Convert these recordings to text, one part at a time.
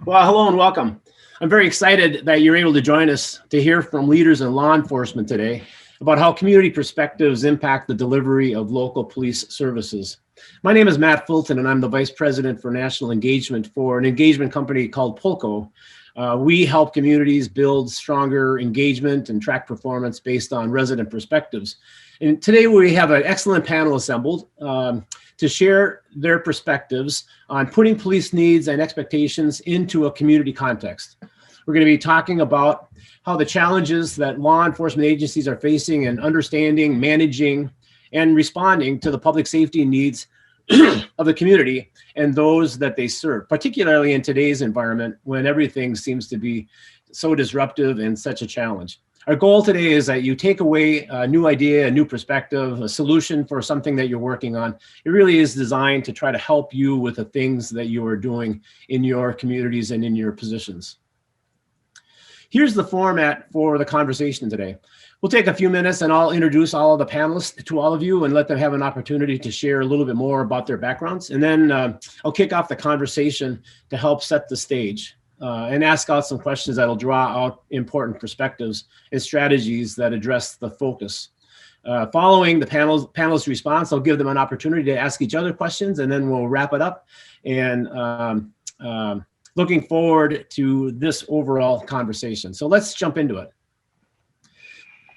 Well, hello and welcome. I'm very excited that you're able to join us to hear from leaders in law enforcement today about how community perspectives impact the delivery of local police services. My name is Matt Fulton, and I'm the Vice President for National Engagement for an engagement company called Pulco. We help communities build stronger engagement and track performance based on resident perspectives. And today we have an excellent panel assembled to share their perspectives on putting police needs and expectations into a community context. We're going to be talking about how the challenges that law enforcement agencies are facing in understanding, managing, and responding to the public safety needs of the community and those that they serve, particularly in today's environment when everything seems to be so disruptive and such a challenge. Our goal today is that you take away a new idea, a new perspective, a solution for something that you're working on. It really is designed to try to help you with the things that you are doing in your communities and in your positions. Here's the format for the conversation today. We'll take a few minutes and I'll introduce all of the panelists to all of you and let them have an opportunity to share a little bit more about their backgrounds. And then I'll kick off the conversation to help set the stage. And ask out some questions that'll draw out important perspectives and strategies that address the focus. Following the panel's response, I'll give them an opportunity to ask each other questions, and then we'll wrap it up. And looking forward to this overall conversation. So let's jump into it.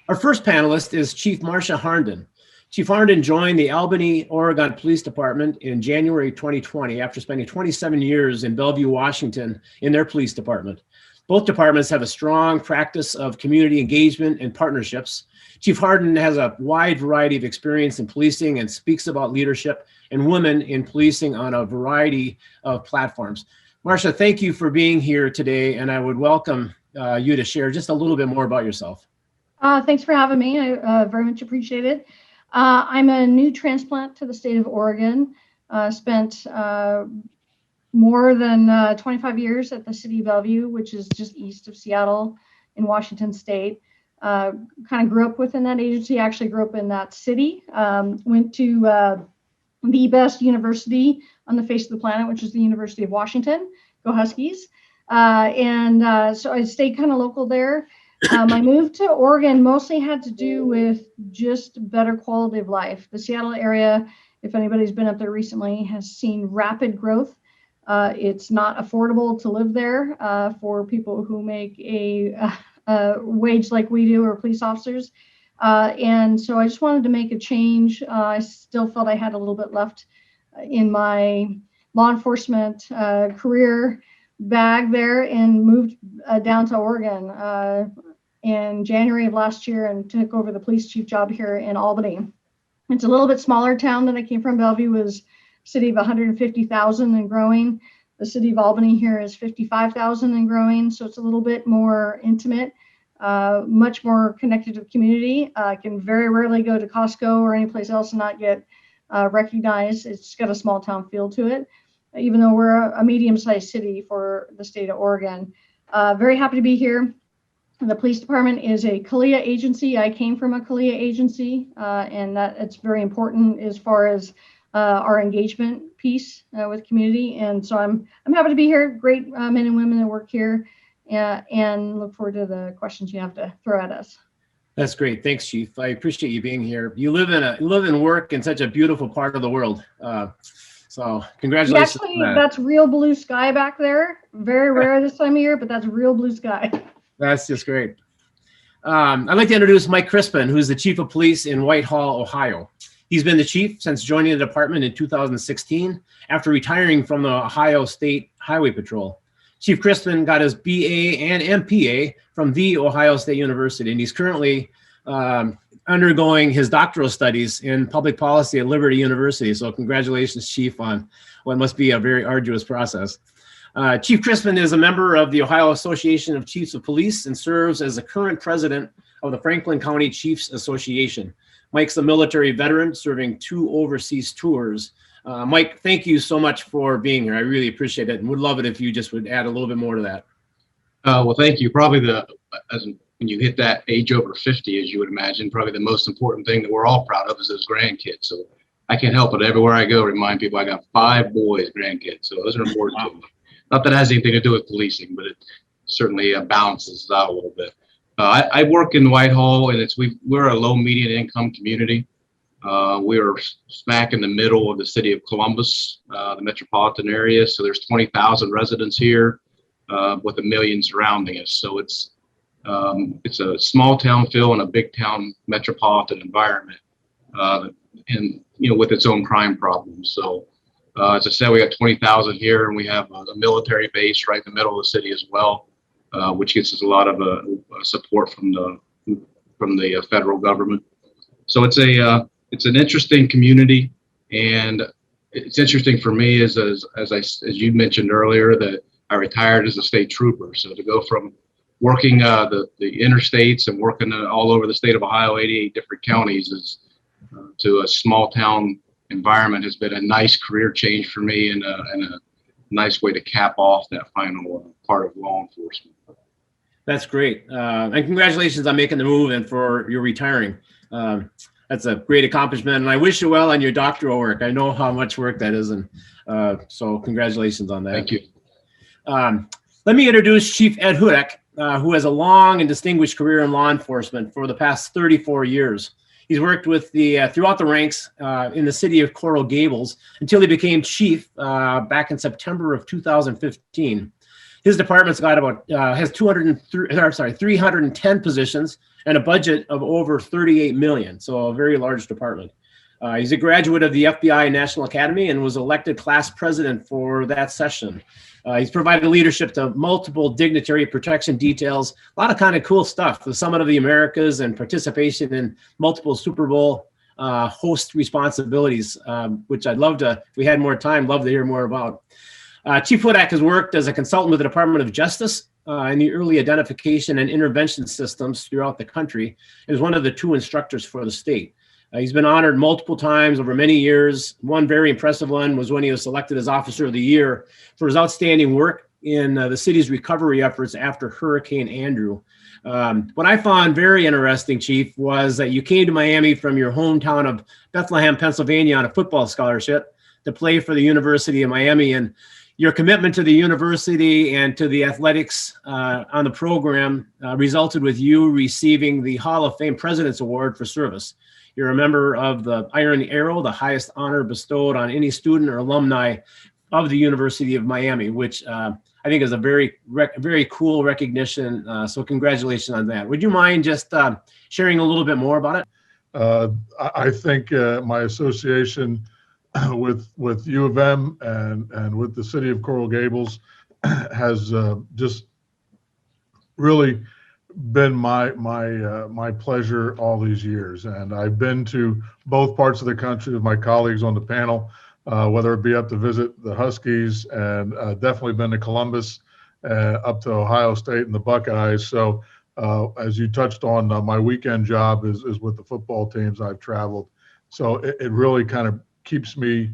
Our first panelist is Chief Marcia Hardin. Chief Harnden joined the Albany, Oregon Police Department in January 2020 after spending 27 years in Bellevue, Washington in their police department. Both departments have a strong practice of community engagement and partnerships. Chief Harnden has a wide variety of experience in policing and speaks about leadership and women in policing on a variety of platforms. Marcia, thank you for being here today, and I would welcome you to share just a little bit more about yourself. Thanks for having me. I very much appreciate it. I'm a new transplant to the state of Oregon. Spent more than 25 years at the city of Bellevue, which is just east of Seattle in Washington state. Kind of grew up within that agency, actually grew up in that city. Went to the best university on the face of the planet, which is the University of Washington. Go Huskies. So I stayed kind of local there. My move to Oregon mostly had to do with just better quality of life. The Seattle area, if anybody's been up there recently, has seen rapid growth. It's not affordable to live there for people who make a wage like we do, or police officers. And so I just wanted to make a change. I still felt I had a little bit left in my law enforcement career bag there, and moved down to Oregon in January of last year and took over the police chief job here in Albany. It's a little bit smaller town than I came from. Bellevue was a city of 150,000 and growing. The city of Albany here is 55,000 and growing. So it's a little bit more intimate, much more connected to the community. I can very rarely go to Costco or any place else and not get recognized. It's got a small town feel to it, even though we're a medium-sized city for the state of Oregon. Very happy to be here. The police department is a CALEA agency. I came from a CALEA agency, and that it's very important as far as our engagement piece with community. And so I'm happy to be here. Great men and women that work here, and look forward to the questions you have to throw at us. That's great. Thanks, Chief. I appreciate you being here. You live and work in such a beautiful part of the world. So congratulations. Actually, that's real blue sky back there. Very rare this time of year, but that's real blue sky. That's just great. I'd like to introduce Mike Crispen, who's the Chief of Police in Whitehall, Ohio. He's been the chief since joining the department in 2016 after retiring from the Ohio State Highway Patrol. Chief Crispen got his BA and MPA from The Ohio State University, and he's currently undergoing his doctoral studies in public policy at Liberty University. So congratulations, Chief, on what must be a very arduous process. Chief Crispen is a member of the Ohio Association of Chiefs of Police and serves as the current president of the Franklin County Chiefs Association. Mike's a military veteran serving 2 overseas tours. Mike, thank you so much for being here. I really appreciate it, and would love it if you just would add a little bit more to that. Well, thank you. Probably when you hit that age over 50, as you would imagine, probably the most important thing that we're all proud of is those grandkids. So I can't help it. Everywhere I go, remind people I got 5 boys, grandkids. So those are important to me. Not that it has anything to do with policing, but it certainly balances it out a little bit. I work in Whitehall, and we're a low median income community. We are smack in the middle of the city of Columbus, the metropolitan area. So there's 20,000 residents here, with 1 million surrounding us. So it's a small town feel in a big town metropolitan environment, and with its own crime problems. So as I said, we got 20,000 here, and we have a military base right in the middle of the city as well, which gets us a lot of support from the federal government. So it's an interesting community, and it's interesting for me as you mentioned earlier that I retired as a state trooper. So to go from working the interstates and working all over the state of Ohio, 88 different counties, to a small town environment has been a nice career change for me, and a nice way to cap off that final part of law enforcement. That's great. And congratulations on making the move and for your retiring. That's a great accomplishment, and I wish you well on your doctoral work. I know how much work that is, and so congratulations on that. Thank you. Let me introduce Chief Ed Hudak, who has a long and distinguished career in law enforcement for the past 34 years. He's worked with throughout the ranks in the city of Coral Gables until he became chief back in September of 2015. His department's got has 310 positions and a budget of over 38 million, so a very large department. He's a graduate of the FBI National Academy and was elected class president for that session. He's provided leadership to multiple dignitary protection details, a lot of kind of cool stuff, the Summit of the Americas and participation in multiple Super Bowl host responsibilities, which I'd love to, if we had more time, love to hear more about. Chief Hudak has worked as a consultant with the Department of Justice in the early identification and intervention systems throughout the country. He was one of the 2 instructors for the state. He's been honored multiple times over many years. One very impressive one was when he was selected as Officer of the Year for his outstanding work in the city's recovery efforts after Hurricane Andrew. What I found very interesting, Chief, was that you came to Miami from your hometown of Bethlehem, Pennsylvania on a football scholarship to play for the University of Miami, and your commitment to the university and to the athletics on the program resulted with you receiving the Hall of Fame President's Award for Service. You're a member of the Iron Arrow, the highest honor bestowed on any student or alumni of the University of Miami, which I think is a very cool recognition. So congratulations on that. Would you mind just sharing a little bit more about it? I think my association with U of M and with the city of Coral Gables has just really been my pleasure all these years. And I've been to both parts of the country with my colleagues on the panel, whether it be up to visit the Huskies, and definitely been to Columbus, up to Ohio State and the Buckeyes. So as you touched on, my weekend job is with the football teams. I've traveled. So it really kind of keeps me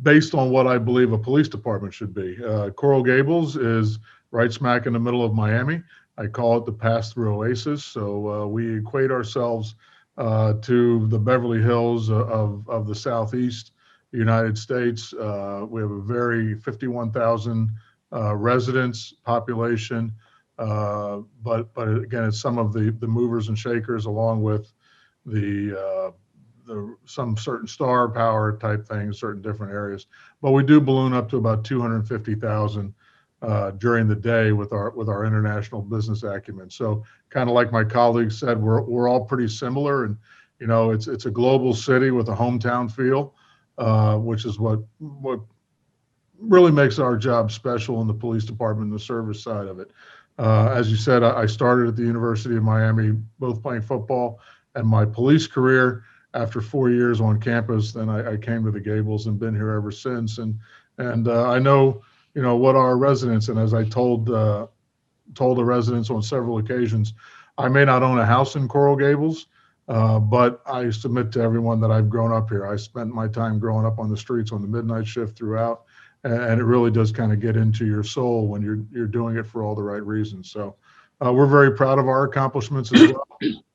based on what I believe a police department should be. Coral Gables is right smack in the middle of Miami. I call it the pass-through oasis. So we equate ourselves to the Beverly Hills of the Southeast United States. We have a very 51,000 residents population, but again, it's some of the movers and shakers, along with some certain star power type things, certain different areas. But we do balloon up to about 250,000 during the day with our international business acumen. So kind of like my colleagues said, we're all pretty similar, and it's a global city with a hometown feel, which is what really makes our job special in the police department and the service side of it. As you said, I started at the University of Miami, both playing football and my police career. After 4 years on campus, then I came to the Gables and been here ever since. And I know what our residents, and as I told the residents on several occasions, I may not own a house in Coral Gables, but I submit to everyone that I've grown up here. I spent my time growing up on the streets on the midnight shift throughout, and it really does kind of get into your soul when you're doing it for all the right reasons. So we're very proud of our accomplishments as well,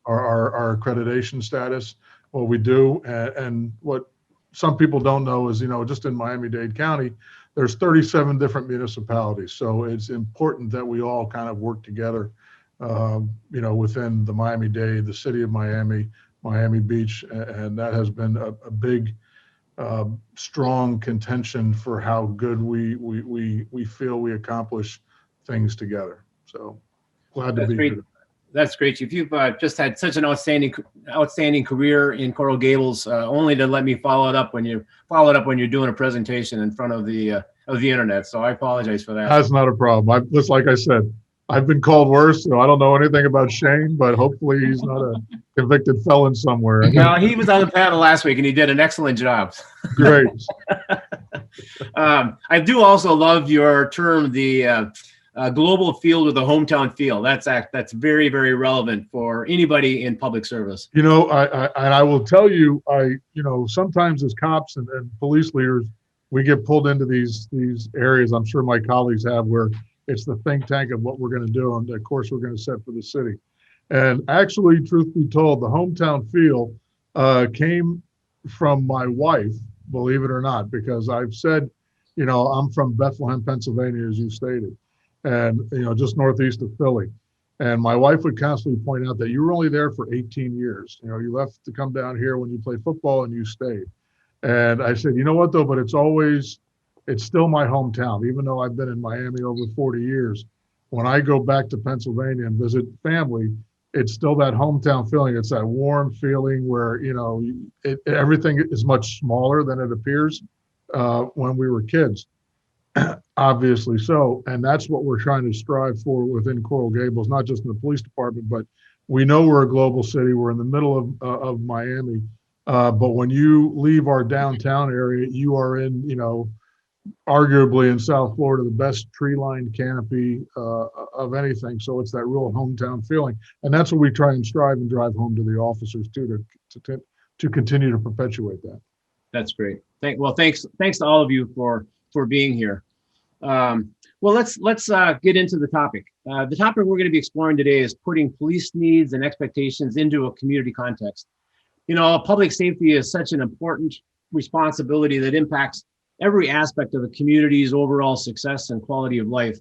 our accreditation status, what we do, and what some people don't know is, just in Miami-Dade County, there's 37 different municipalities. So it's important that we all kind of work together, within the Miami-Dade, the city of Miami, Miami Beach, and that has been a big, strong contention for how good we feel we accomplish things together. So glad to That's be great. here. That's great, Chief. You've just had such an outstanding career in Coral Gables. Only to let me follow it up when you're doing a presentation in front of the internet. So I apologize for that. That's not a problem. Just like I said, I've been called worse, so I don't know anything about Shane, but hopefully he's not a convicted felon somewhere. Well, he was on the panel last week and he did an excellent job. Great. I do also love your term, the global field with a hometown feel. That's very, very relevant for anybody in public service. I will tell you, sometimes as cops and police leaders, we get pulled into these areas. I'm sure my colleagues have, where it's the think tank of what we're going to do and the course we're going to set for the city. And actually, truth be told, the hometown feel came from my wife, believe it or not, because I've said, I'm from Bethlehem, Pennsylvania, as you stated, and, just northeast of Philly. And my wife would constantly point out that you were only there for 18 years. You left to come down here when you played football and you stayed. And I said, you know what, though, but it's still my hometown, even though I've been in Miami over 40 years. When I go back to Pennsylvania and visit family, it's still that hometown feeling. It's that warm feeling where, everything is much smaller than it appears when we were kids, obviously so. And that's what we're trying to strive for within Coral Gables, not just in the police department, but we know we're a global city. We're in the middle of Miami. But when you leave our downtown area, you are in, arguably in South Florida, the best tree-lined canopy of anything. So it's that real hometown feeling. And that's what we try and strive and drive home to the officers too, to continue to perpetuate that. That's great. Thanks to all of you for being here. Well, let's get into the topic. The topic we're going to be exploring today is putting police needs and expectations into a community context. Public safety is such an important responsibility that impacts every aspect of a community's overall success and quality of life.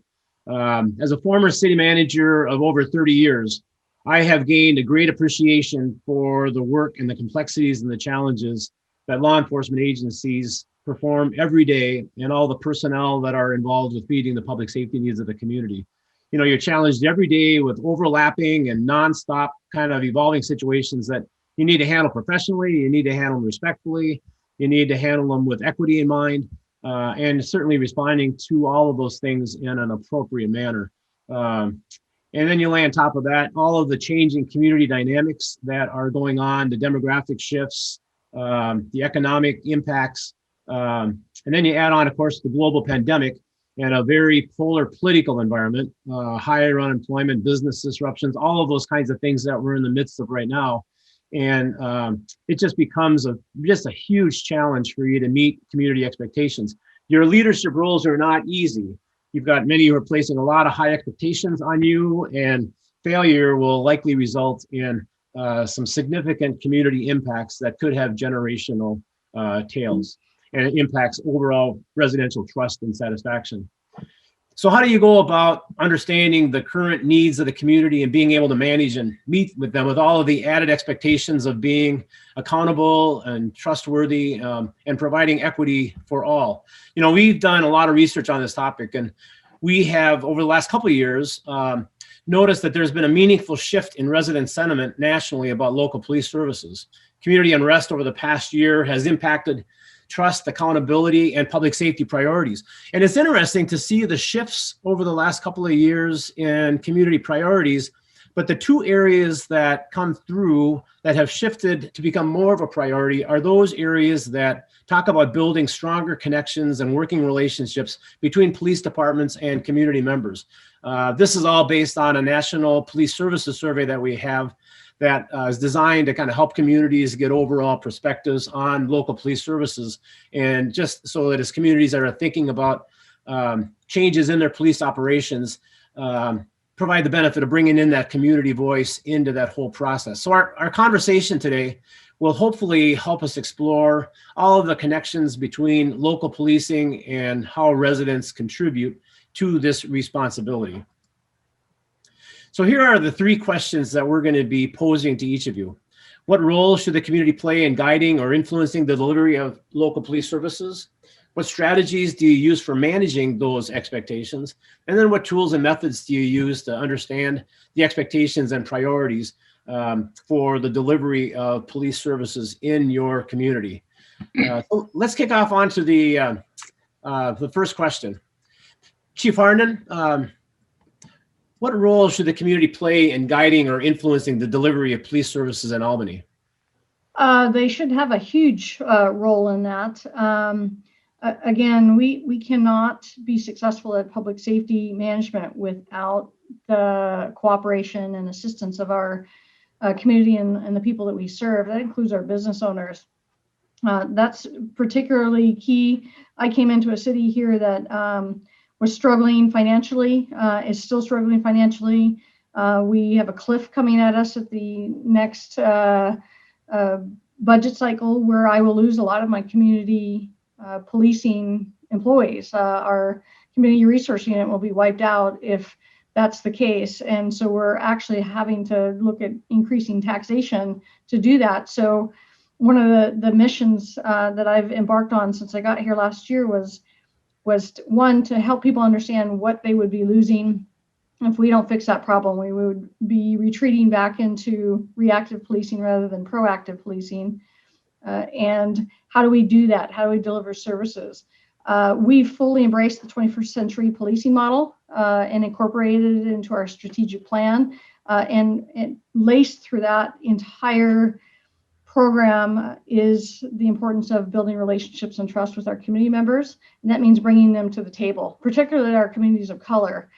As a former city manager of over 30 years, I have gained a great appreciation for the work and the complexities and the challenges that law enforcement agencies perform every day, and all the personnel that are involved with meeting the public safety needs of the community. You're challenged every day with overlapping and nonstop kind of evolving situations that you need to handle professionally, you need to handle them respectfully, you need to handle them with equity in mind, and certainly responding to all of those things in an appropriate manner. And then you lay on top of that all of the changing community dynamics that are going on, the demographic shifts, the economic impacts, and then you add on, of course, the global pandemic and a very polar political environment, higher unemployment, business disruptions, all of those kinds of things that we're in the midst of right now. And it just becomes just a huge challenge for you to meet community expectations. Your leadership roles are not easy. You've got many who are placing a lot of high expectations on you, and failure will likely result in some significant community impacts that could have generational tails, and it impacts overall residential trust and satisfaction. So how do you go about understanding the current needs of the community and being able to manage and meet with them with all of the added expectations of being accountable and trustworthy, and providing equity for all? We've done a lot of research on this topic, and we have, over the last couple of years, noticed that there's been a meaningful shift in resident sentiment nationally about local police services. Community unrest over the past year has impacted trust, accountability, and public safety priorities. And it's interesting to see the shifts over the last couple of years in community priorities, but the two areas that come through that have shifted to become more of a priority are those areas that talk about building stronger connections and working relationships between police departments and community members. This is all based on a national police services survey that we have that is designed to kind of help communities get overall perspectives on local police services, and just so that as communities are thinking about changes in their police operations, provide the benefit of bringing in that community voice into that whole process. So our conversation today will hopefully help us explore all of the connections between local policing and how residents contribute to this responsibility. So here are the 3 questions that we're going to be posing to each of you. What role should the community play in guiding or influencing the delivery of local police services? What strategies do you use for managing those expectations? And then what tools and methods do you use to understand the expectations and priorities for the delivery of police services in your community? So let's kick off onto the first question. Chief Harnden, what role should the community play in guiding or influencing the delivery of police services in Albany? They should have a huge role in that. Again, we cannot be successful at public safety management without the cooperation and assistance of our community and the people that we serve. That includes our business owners. That's particularly key. I came into a city here that was struggling financially, is still struggling financially. We have a cliff coming at us at the next budget cycle where I will lose a lot of my community policing employees. Our community resource unit will be wiped out if that's the case. And so we're actually having to look at increasing taxation to do that. So one of the missions that I've embarked on since I got here last year was one, to help people understand what they would be losing if we don't fix that problem. We would be retreating back into reactive policing rather than proactive policing. And how do we do that? How do we deliver services? We've fully embraced the 21st century policing model and incorporated it into our strategic plan. And laced through that entire program is the importance of building relationships and trust with our community members. And that means bringing them to the table, particularly our communities of color.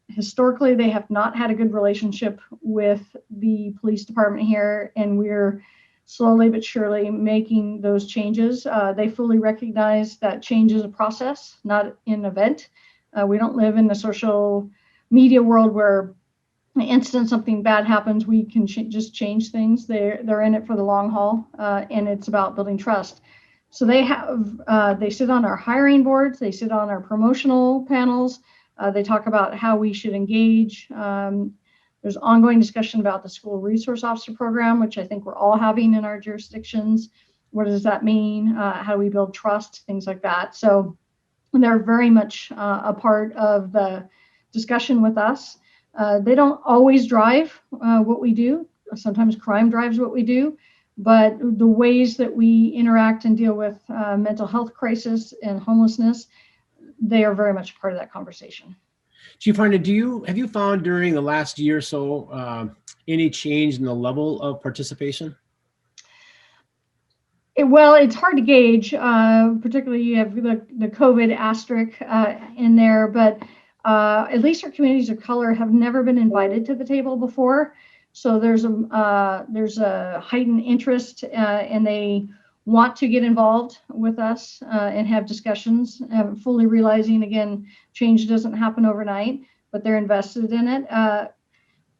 Historically, they have not had a good relationship with the police department here, and we're slowly but surely making those changes. They fully recognize that change is a process, not an event. We don't live in the social media world where the instant something bad happens, we can just change things. They're in it for the long haul, and it's about building trust. So they sit on our hiring boards, they sit on our promotional panels, they talk about how we should engage. There's ongoing discussion about the school resource officer program, which I think we're all having in our jurisdictions. What does that mean? How do we build trust? Things like that. So they're very much a part of the discussion with us. They don't always drive what we do. Sometimes crime drives what we do, but the ways that we interact and deal with mental health crisis and homelessness, they are very much part of that conversation. Chief Harnden, have you found during the last year or so any change in the level of participation? Well, it's hard to gauge, particularly you have the COVID asterisk in there, but at least our communities of color have never been invited to the table before. So there's a heightened interest and they want to get involved with us and have discussions, fully realizing, again, change doesn't happen overnight, but they're invested in it.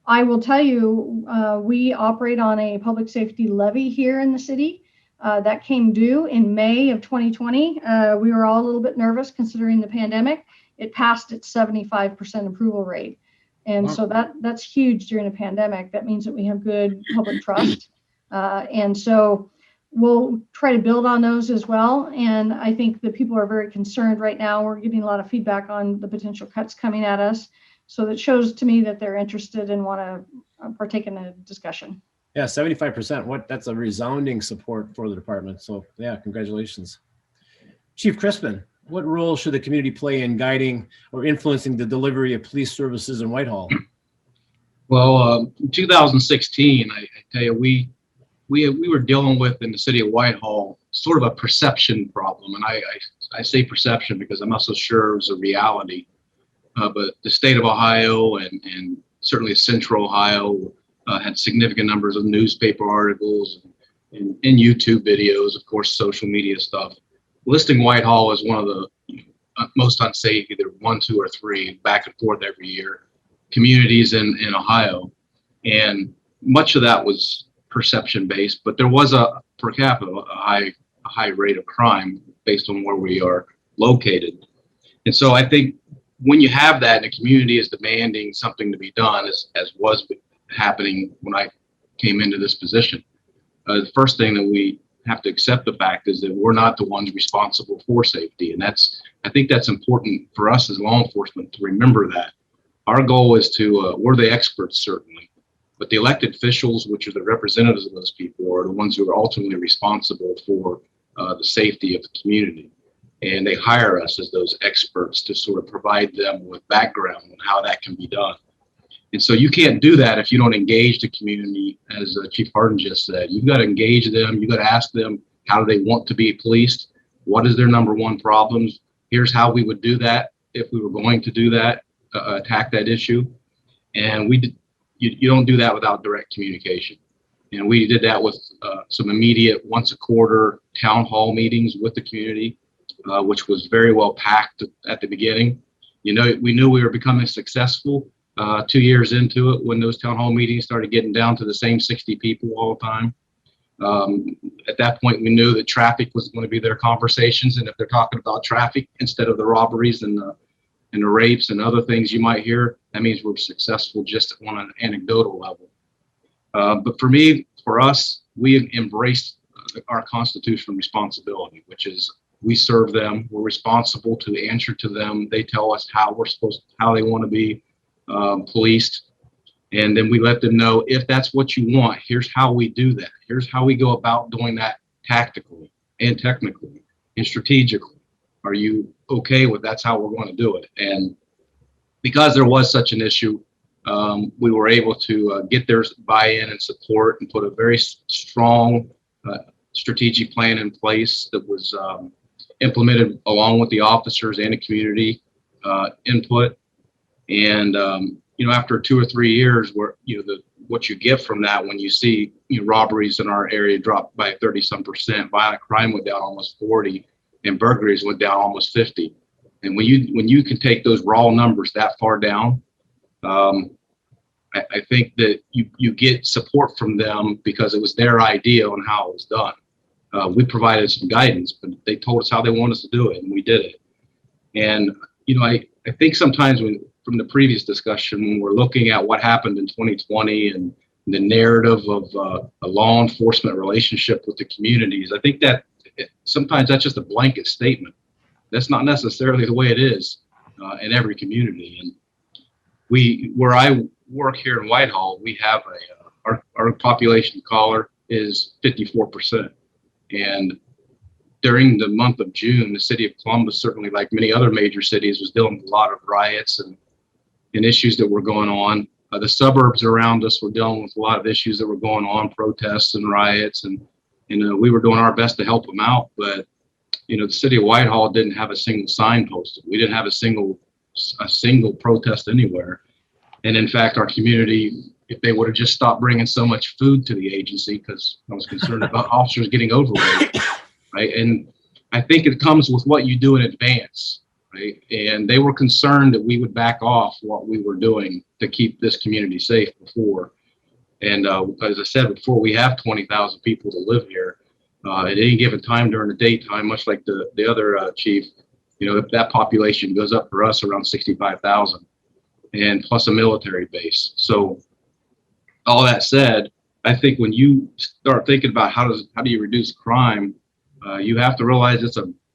I will tell you, we operate on a public safety levy here in the city. That came due in May of 2020. We were all a little bit nervous considering the pandemic. It passed its 75% approval rate. And so that's huge during a pandemic. That means that we have good public trust. And so we'll try to build on those as well. And I think that people are very concerned right now. We're getting a lot of feedback on the potential cuts coming at us. So that shows to me that they're interested and want to partake in the discussion. Yeah, 75%. That's a resounding support for the department. So yeah, congratulations. Chief Crispen, what role should the community play in guiding or influencing the delivery of police services in Whitehall? Well, in 2016, I tell you, we were dealing with in the city of Whitehall sort of a perception problem, and I say perception because I'm not so sure it was a reality. But the state of Ohio and certainly Central Ohio had significant numbers of newspaper articles and YouTube videos, of course, social media stuff, listing Whitehall as one of the most unsafe, either 1, 2, or 3, back and forth every year, communities in Ohio. And much of that was perception based, but there was a per capita, a high rate of crime based on where we are located. And so I think when you have that and the community is demanding something to be done, as was happening when I came into this position, the first thing that we have to accept the fact is that we're not the ones responsible for safety. And I think that's important for us as law enforcement to remember that. Our goal is to, we're the experts certainly, but the elected officials, which are the representatives of those people, are the ones who are ultimately responsible for the safety of the community. And they hire us as those experts to sort of provide them with background on how that can be done. And so you can't do that if you don't engage the community, as Chief Harden just said. You've got to engage them. You've got to ask them, how do they want to be policed? What is their number one problems? Here's how we would do that if we were going to do that, attack that issue. And you don't do that without direct communication. And we did that with some immediate once a quarter town hall meetings with the community, which was very well packed at the beginning. You know, we knew we were becoming successful 2 years into it when those town hall meetings started getting down to the same 60 people all the time. At that point, we knew that traffic was going to be their conversations. And if they're talking about traffic instead of the robberies and the rapes and other things you might hear, that means we're successful just on an anecdotal level. But for us, we embraced our constitutional responsibility, which is we serve them. We're responsible to answer to them. They tell us how they want to be policed. And then we let them know, if that's what you want, here's how we do that. Here's how we go about doing that tactically and technically and strategically. Are you okay with that's how we're going to do it? And because there was such an issue, we were able to get their buy-in and support and put a very strong strategic plan in place that was implemented along with the officers and the community input. And after 2 or 3 years, where what you get from that, when you see robberies in our area drop by 30-some%, violent crime went down almost 40, and burglaries went down almost 50. And when you can take those raw numbers that far down, I think that you get support from them because it was their idea on how it was done. We provided some guidance, but they told us how they want us to do it, and we did it. And I think sometimes from the previous discussion, when we're looking at what happened in 2020 and the narrative of a law enforcement relationship with the communities, I think that sometimes that's just a blanket statement. That's not necessarily the way it is in every community. And where I work here in Whitehall, we have our population caller is 54%. And during the month of June, the city of Columbus, certainly like many other major cities, was dealing with a lot of riots and issues that were going on. The suburbs around us were dealing with a lot of issues that were going on, protests and riots, and we were doing our best to help them out. But the city of Whitehall didn't have a single sign posted. We didn't have a single protest anywhere. And in fact, our community, if they would have just stopped bringing so much food to the agency, because I was concerned about officers getting overweight, right? And I think it comes with what you do in advance, right? And they were concerned that we would back off what we were doing to keep this community safe before. And as I said before, we have 20,000 people that live here. At any given time during the daytime, much like the other chief, that population goes up for us around 65,000, and plus a military base. So all that said, I think when you start thinking about how do you reduce crime, you have to realize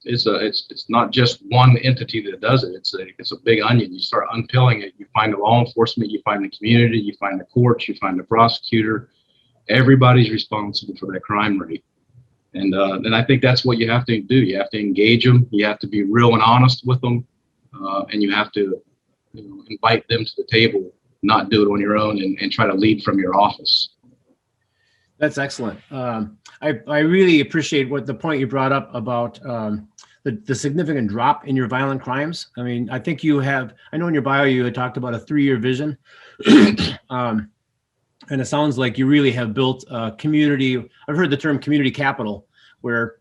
it's not just one entity that does it. It's a big onion. You start unpeeling it. You find the law enforcement, you find the community, you find the courts, you find the prosecutor. Everybody's responsible for that crime rate. And I think that's what you have to do. You have to engage them. You have to be real and honest with them, and you have to invite them to the table. Not do it on your own and try to lead from your office. That's excellent. I really appreciate the point you brought up about the significant drop in your violent crimes. I mean, I think I know in your bio you had talked about a 3-year vision. And it sounds like you really have built a community. I've heard the term community capital, where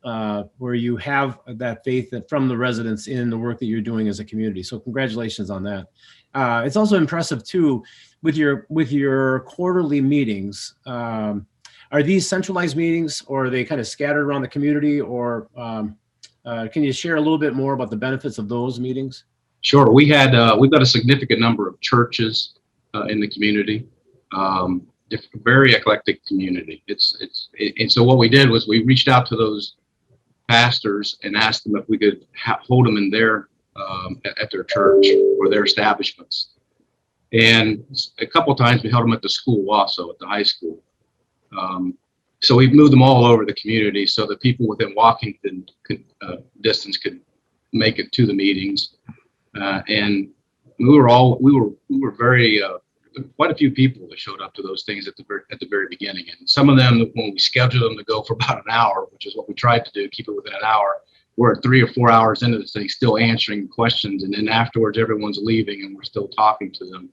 you have that faith from the residents in the work that you're doing as a community. So congratulations on that. It's also impressive too with your quarterly meetings. Are these centralized meetings, or are they kind of scattered around the community? Or can you share a little bit more about the benefits of those meetings? Sure. We've got a significant number of churches in the community. Very eclectic community. And so what we did was we reached out to those pastors and asked them if we could hold them in at their church or their establishments. And a couple of times we held them at the school also, at the high school. So we've moved them all over the community so that people within walking distance could make it to the meetings. And we were very quite a few people that showed up to those things at the very beginning. And some of them, when we scheduled them to go for about an hour, which is what we tried to do, keep it within an hour, we're 3 or 4 hours into this thing, still answering questions. And then afterwards, everyone's leaving and we're still talking to them.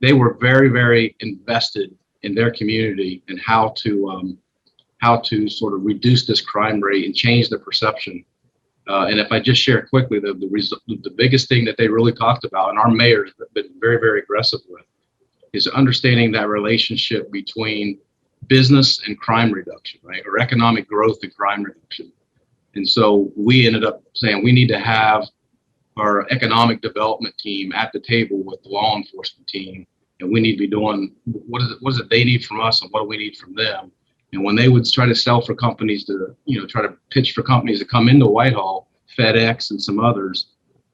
They were very, very invested in their community and how to sort of reduce this crime rate and change the perception. And if I just share quickly, the biggest thing that they really talked about, and our mayor's been very, very aggressive with, is understanding that relationship between business and crime reduction, right? Or economic growth and crime reduction. And so we ended up saying we need to have our economic development team at the table with the law enforcement team, and we need to be doing what is it they need from us and what do we need from them. And when they would try to sell for companies to, try to pitch for companies to come into Whitehall, FedEx and some others,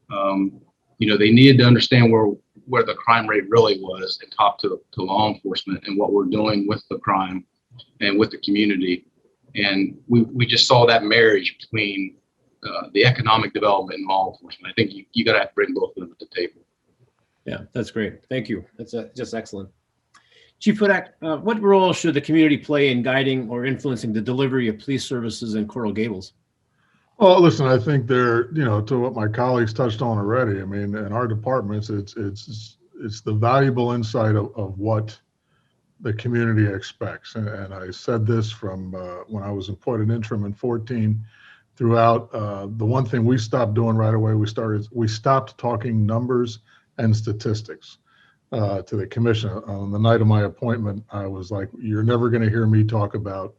they needed to understand where the crime rate really was and talk to law enforcement and what we're doing with the crime and with the community. And we just saw that marriage between the economic development and law enforcement. I think you got to bring both of them to the table. Yeah, that's great. Thank you. That's just excellent. Chief Hudak, what role should the community play in guiding or influencing the delivery of police services in Coral Gables? Well, listen, I think to what my colleagues touched on already. I mean, in our departments, it's the valuable insight of what the community expects. And I said this from when I was appointed interim in 2014 throughout. The one thing we stopped doing right away, we stopped talking numbers and statistics to the commission. On the night of my appointment, I was like, you're never going to hear me talk about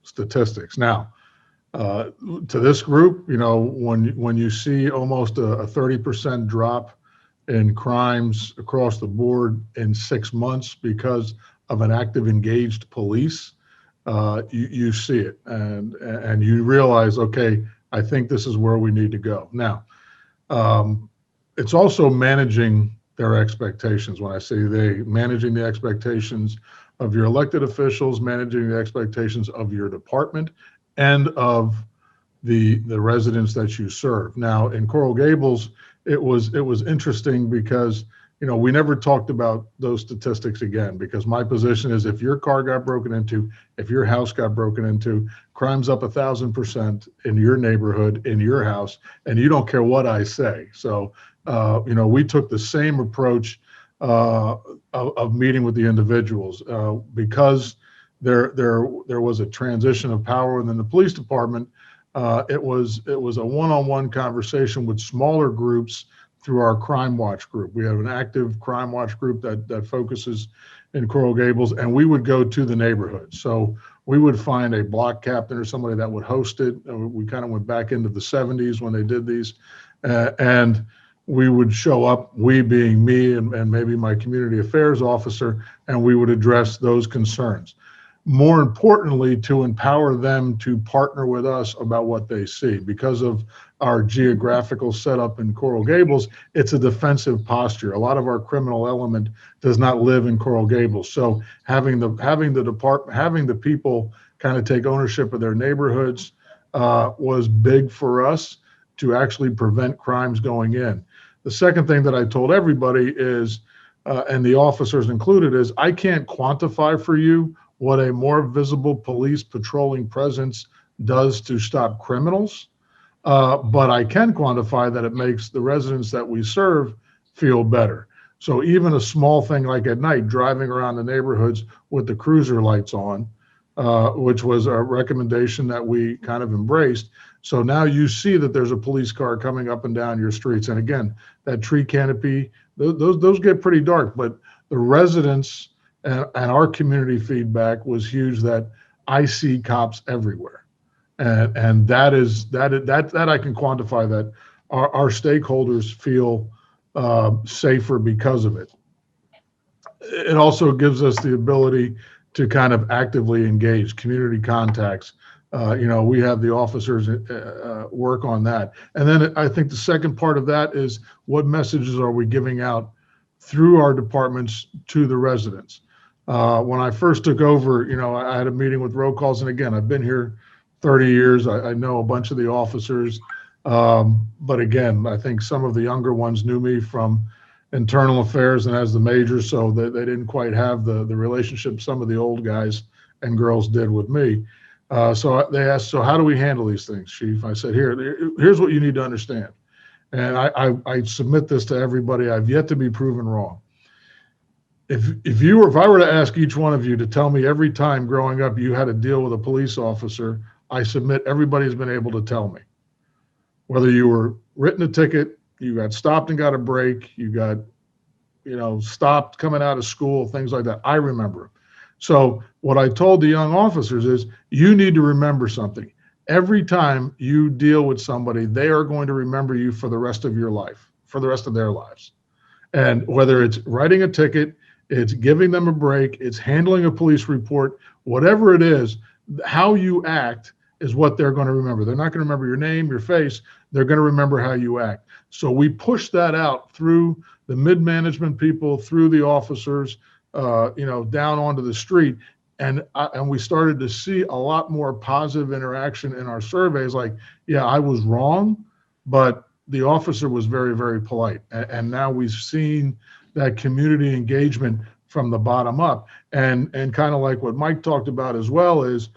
statistics. Now, to this group, when you see almost a 30% drop in crimes across the board in 6 months because of an active, engaged police, you see it and you realize, okay, I think this is where we need to go. Now, it's also managing their expectations. When I say managing the expectations of your elected officials, managing the expectations of your department, and of the residents that you serve. Now, in Coral Gables, it was interesting because we never talked about those statistics again, because my position is if your car got broken into, if your house got broken into, crime's up 1,000% in your neighborhood, in your house, and you don't care what I say. So we took the same approach of meeting with the individuals because there was a transition of power within the police department. It was a one-on-one conversation with smaller groups through our Crime Watch group. We have an active Crime Watch group that focuses in Coral Gables, and we would go to the neighborhood. So we would find a block captain or somebody that would host it. We kind of went back into the 70s when they did these, and we would show up, we being me and maybe my community affairs officer, and we would address those concerns. More importantly, to empower them to partner with us about what they see. Because of our geographical setup in Coral Gables, it's a defensive posture. A lot of our criminal element does not live in Coral Gables. So having the people kind of take ownership of their neighborhoods was big for us to actually prevent crimes going in. The second thing that I told everybody is, and the officers included, is I can't quantify for you what a more visible police patrolling presence does to stop criminals, but I can quantify that it makes the residents that we serve feel better. So even a small thing like at night, driving around the neighborhoods with the cruiser lights on, which was a recommendation that we kind of embraced. So now you see that there's a police car coming up and down your streets. And again, that tree canopy, those get pretty dark, but the residents And our community feedback was huge that I see cops everywhere. And that I can quantify that our stakeholders feel safer because of it. It also gives us the ability to kind of actively engage community contacts. We have the officers work on that. And then I think the second part of that is what messages are we giving out through our departments to the residents? When I first took over, I had a meeting with roll calls. And again, I've been here 30 years. I know a bunch of the officers. But again, I think some of the younger ones knew me from internal affairs and as the major, so they didn't quite have the relationship some of the old guys and girls did with me. So they asked, so how do we handle these things, Chief? I said, here's what you need to understand. And I submit this to everybody. I've yet to be proven wrong. If I were to ask each one of you to tell me every time growing up you had to deal with a police officer, I submit everybody's been able to tell me. Whether you were written a ticket, you got stopped and got a break, you got, stopped coming out of school, things like that. I remember. So what I told the young officers is you need to remember something. Every time you deal with somebody, they are going to remember you for the rest of your life, for the rest of their lives. And whether it's writing a ticket, it's giving them a break, it's handling a police report, whatever it is, how you act is what they're going to remember. They're not going to remember your name, your face. They're going to remember how you act. So we push that out through the mid-management people, through the officers, down onto the street. And we started to see a lot more positive interaction in our surveys. Like, yeah, I was wrong, but the officer was very, very polite. And now we've seen that community engagement from the bottom up. And kind of like what Mike talked about as well is,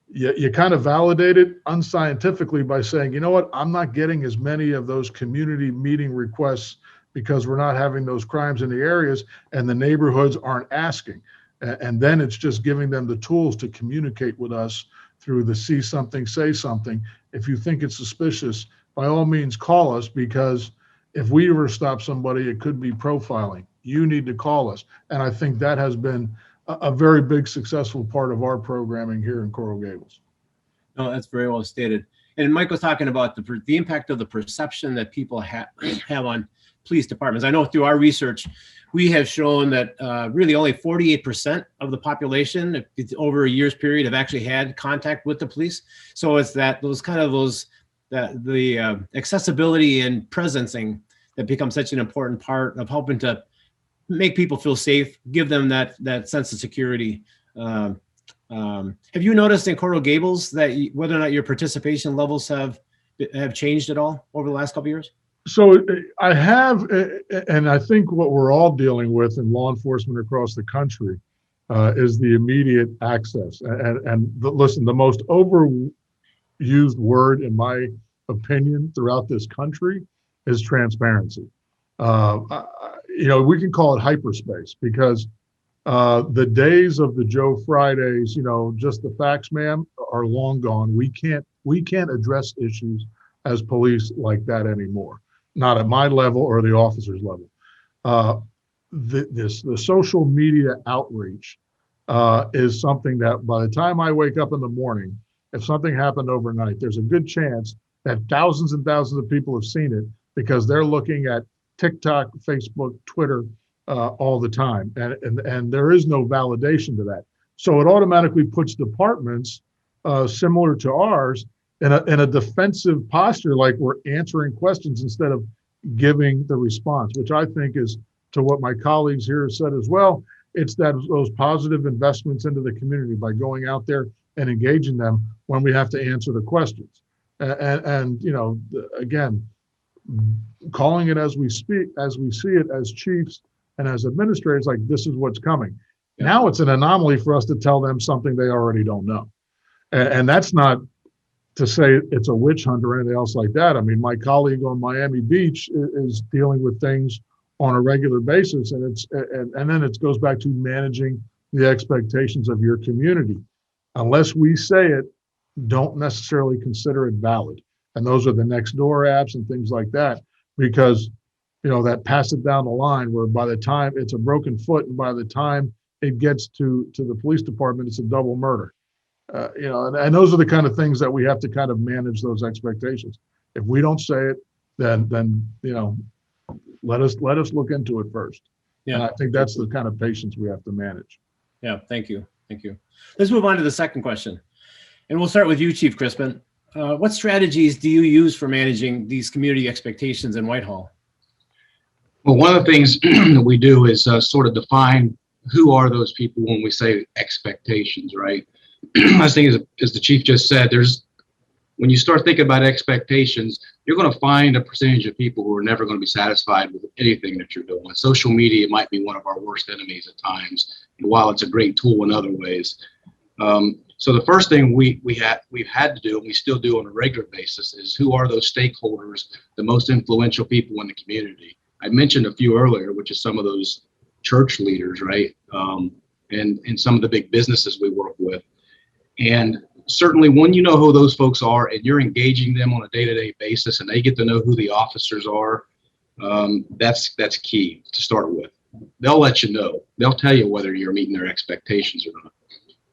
you kind of validate it unscientifically by saying, you know what, I'm not getting as many of those community meeting requests because we're not having those crimes in the areas and the neighborhoods aren't asking. And then it's just giving them the tools to communicate with us through the see something, say something. If you think it's suspicious, by all means call us, because if we ever stop somebody, it could be profiling. You need to call us. And I think that has been a very big successful part of our programming here in Coral Gables. No, that's very well stated. And Mike was talking about the impact of the perception that people have on police departments. I know through our research, we have shown that really only 48% of the population, over a year's period, have actually had contact with the police. So it's the accessibility and presencing that becomes such an important part of helping to make people feel safe, give them that sense of security. Have you noticed in Coral Gables that whether or not your participation levels have changed at all over the last couple of years? So I have, and I think what we're all dealing with in law enforcement across the country is the immediate access. Listen, the most overused word, in my opinion, throughout this country is transparency. We can call it hyperspace, because the days of the Joe Fridays, just the facts, ma'am, are long gone. We can't address issues as police like that anymore. Not at my level or the officer's level. The social media outreach is something that by the time I wake up in the morning, if something happened overnight, there's a good chance that thousands and thousands of people have seen it, because they're looking at TikTok, Facebook, Twitter all the time. And there is no validation to that. So it automatically puts departments similar to ours in a defensive posture, like we're answering questions instead of giving the response, which I think is, to what my colleagues here have said as well, it's those positive investments into the community by going out there and engaging them when we have to answer the questions. And again, calling it as we speak, as we see it as chiefs and as administrators, like, this is what's coming. Yeah. Now it's an anomaly for us to tell them something they already don't know. And that's not to say it's a witch hunt or anything else like that. I mean, my colleague on Miami Beach is dealing with things on a regular basis, and then it goes back to managing the expectations of your community. Unless we say it, don't necessarily consider it valid. And those are the next door apps and things like that, because that pass it down the line, where by the time it's a broken foot and by the time it gets to the police department, it's a double murder. And those are the kind of things that we have to kind of manage those expectations. If we don't say it, then let us look into it first. Yeah. And I think that's the kind of patience we have to manage. Yeah, thank you. Let's move on to the second question. And we'll start with you, Chief Crispen. What strategies do you use for managing these community expectations in Whitehall? Well, one of the things that we do is sort of define who are those people when we say expectations, right? I think as the chief just said, when you start thinking about expectations, you're going to find a percentage of people who are never going to be satisfied with anything that you're doing. Social media might be one of our worst enemies at times, while it's a great tool in other ways. So the first thing we've had to do, and we still do on a regular basis, is who are those stakeholders, the most influential people in the community. I mentioned a few earlier, which is some of those church leaders, right? And some of the big businesses we work with. And certainly when you know who those folks are and you're engaging them on a day-to-day basis and they get to know who the officers are, that's key to start with. They'll let you know. They'll tell you whether you're meeting their expectations or not.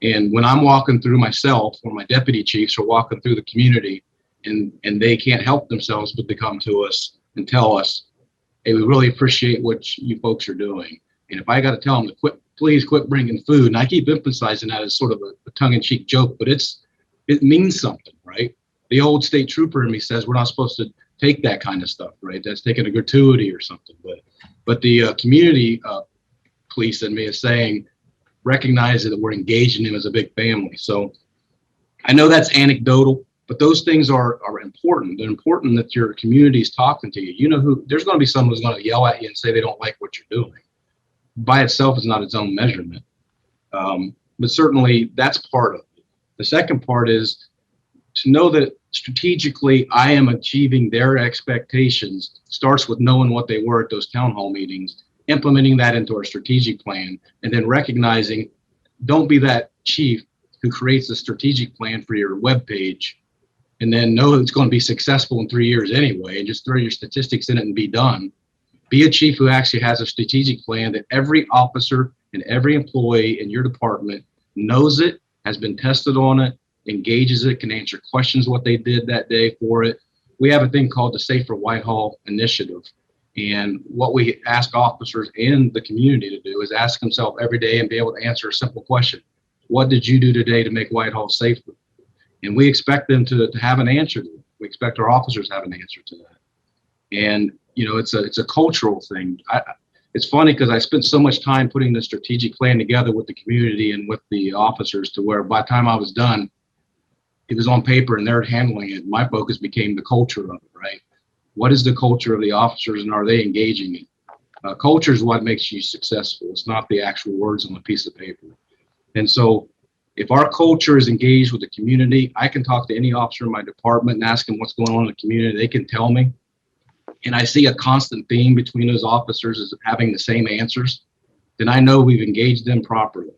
And when I'm walking through myself or my deputy chiefs are walking through the community and they can't help themselves but to come to us and tell us, hey, we really appreciate what you folks are doing. And if I got to tell them to please quit bringing food, and I keep emphasizing that as sort of a tongue-in-cheek joke, but it means something, right? The old state trooper in me says we're not supposed to take that kind of stuff, right? That's taking a gratuity or something. But the community police in me is saying, recognize that we're engaging them as a big family. So I know that's anecdotal, but those things are important. They're important that your community is talking to you. You know there's going to be someone who's going to yell at you and say they don't like what you're doing. By itself is not its own measurement. But certainly that's part of it. The second part is to know that strategically I am achieving their expectations. Starts with knowing what they were at those town hall meetings, implementing that into our strategic plan, and then recognizing, don't be that chief who creates a strategic plan for your webpage and then know it's going to be successful in 3 years anyway, and just throw your statistics in it and be done. Be a chief who actually has a strategic plan that every officer and every employee in your department knows it, has been tested on it, engages it, can answer questions what they did that day for it. We have a thing called the Safer Whitehall Initiative. And what we ask officers and the community to do is ask themselves every day and be able to answer a simple question. What did you do today to make Whitehall safer? And we expect them to have an answer to it. We expect our officers to have an answer to that. And it's a cultural thing. It's funny because I spent so much time putting the strategic plan together with the community and with the officers to where by the time I was done, it was on paper and they're handling it. My focus became the culture of it, right? What is the culture of the officers and are they engaging it? Culture is what makes you successful. It's not the actual words on a piece of paper. And so if our culture is engaged with the community, I can talk to any officer in my department and ask them what's going on in the community. They can tell me. And I see a constant theme between those officers is having the same answers, then I know we've engaged them properly.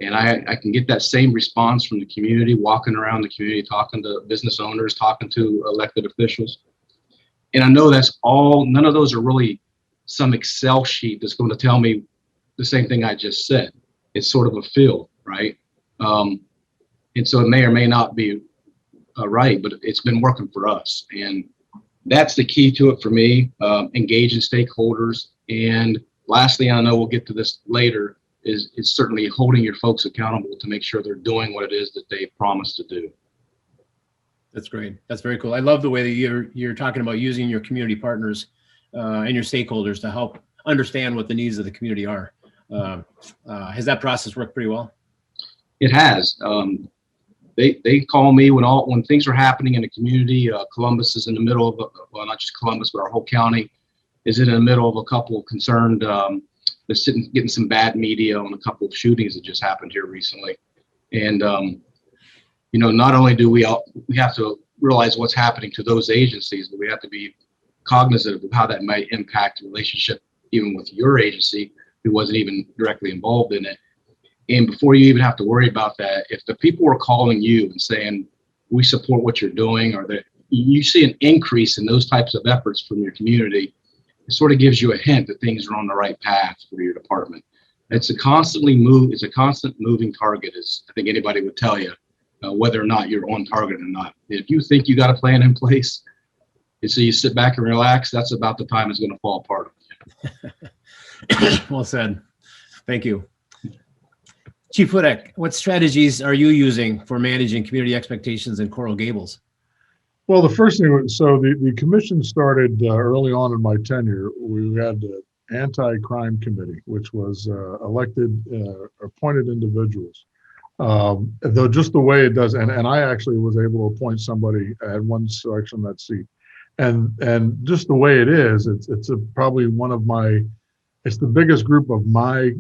And I can get that same response from the community, walking around the community, talking to business owners, talking to elected officials. And I know that's all, none of those are really some Excel sheet that's going to tell me the same thing I just said. It's sort of a feel, right? And so it may or may not be right, but it's been working for us. And that's the key to it for me, engaging stakeholders. And lastly, I know we'll get to this later, is certainly holding your folks accountable to make sure they're doing what it is that they promised to do. That's great. That's very cool. I love the way that you're talking about using your community partners and your stakeholders to help understand what the needs of the community are. Has that process worked pretty well? It has. They call me when things are happening in the community. Columbus is in the middle of, well, not just Columbus, but our whole county is in the middle of a couple of concerned, they're getting some bad media on a couple of shootings that just happened here recently. And, not only do we have to realize what's happening to those agencies, but we have to be cognizant of how that might impact the relationship even with your agency who wasn't even directly involved in it. And before you even have to worry about that, if the people are calling you and saying, we support what you're doing, or that you see an increase in those types of efforts from your community, it sort of gives you a hint that things are on the right path for your department. It's a constant moving target, as I think anybody would tell you, whether or not you're on target or not. If you think you got a plan in place, and so you sit back and relax, that's about the time it's going to fall apart. Well said. Thank you. Chief Hudak, what strategies are you using for managing community expectations in Coral Gables? Well, the first thing, so the commission started early on in my tenure. We had the anti-crime committee, which was elected, appointed individuals. Though just the way it does, and I actually was able to appoint somebody at one selection on that seat. And just the way it is, it's probably it's the biggest group of my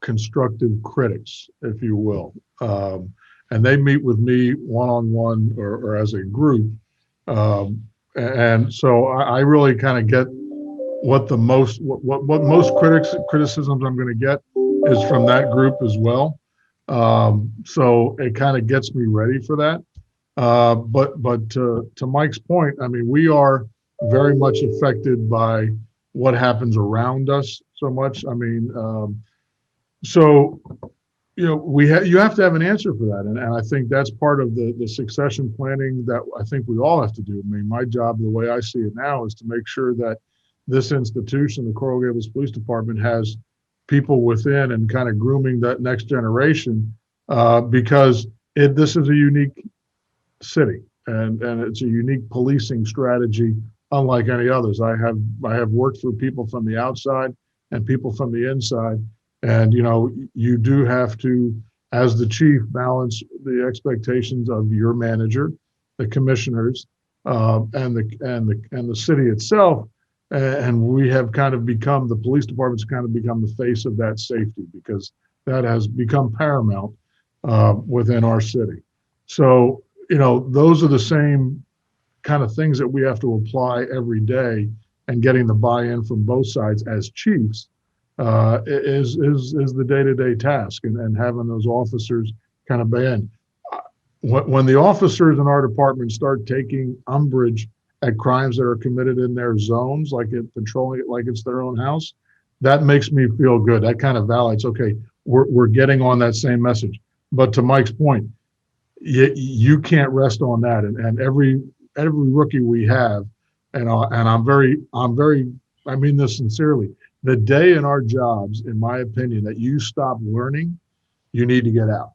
constructive critics, if you will. And they meet with me one-on-one or as a group. And so I really kind of get what most criticisms I'm going to get is from that group as well. So it kind of gets me ready for that. But to Mike's point, I mean, we are very much affected by what happens around us so much. I mean, so, you know, you have to have an answer for that. And I think that's part of the succession planning that I think we all have to do. I mean, my job, the way I see it now, is to make sure that this institution, the Coral Gables Police Department, has people within and kind of grooming that next generation, because this is a unique city and it's a unique policing strategy unlike any others. I have worked for people from the outside and people from the inside, and you know, you do have to, as the chief, balance the expectations of your manager, the commissioners, and the city itself. And we have kind of become, the police department's kind of become the face of that safety, because that has become paramount within our city. So, you know, those are the same kind of things that we have to apply every day, and getting the buy-in from both sides as chiefs is the day-to-day task, and having those officers kind of buy in. When the officers in our department start taking umbrage at crimes that are committed in their zones, like patrolling it like it's their own house, that makes me feel good. That kind of validates, okay, we're getting on that same message. But to Mike's point, you can't rest on that. And every rookie we have, and I mean this sincerely, the day in our jobs, in my opinion, that you stop learning, you need to get out.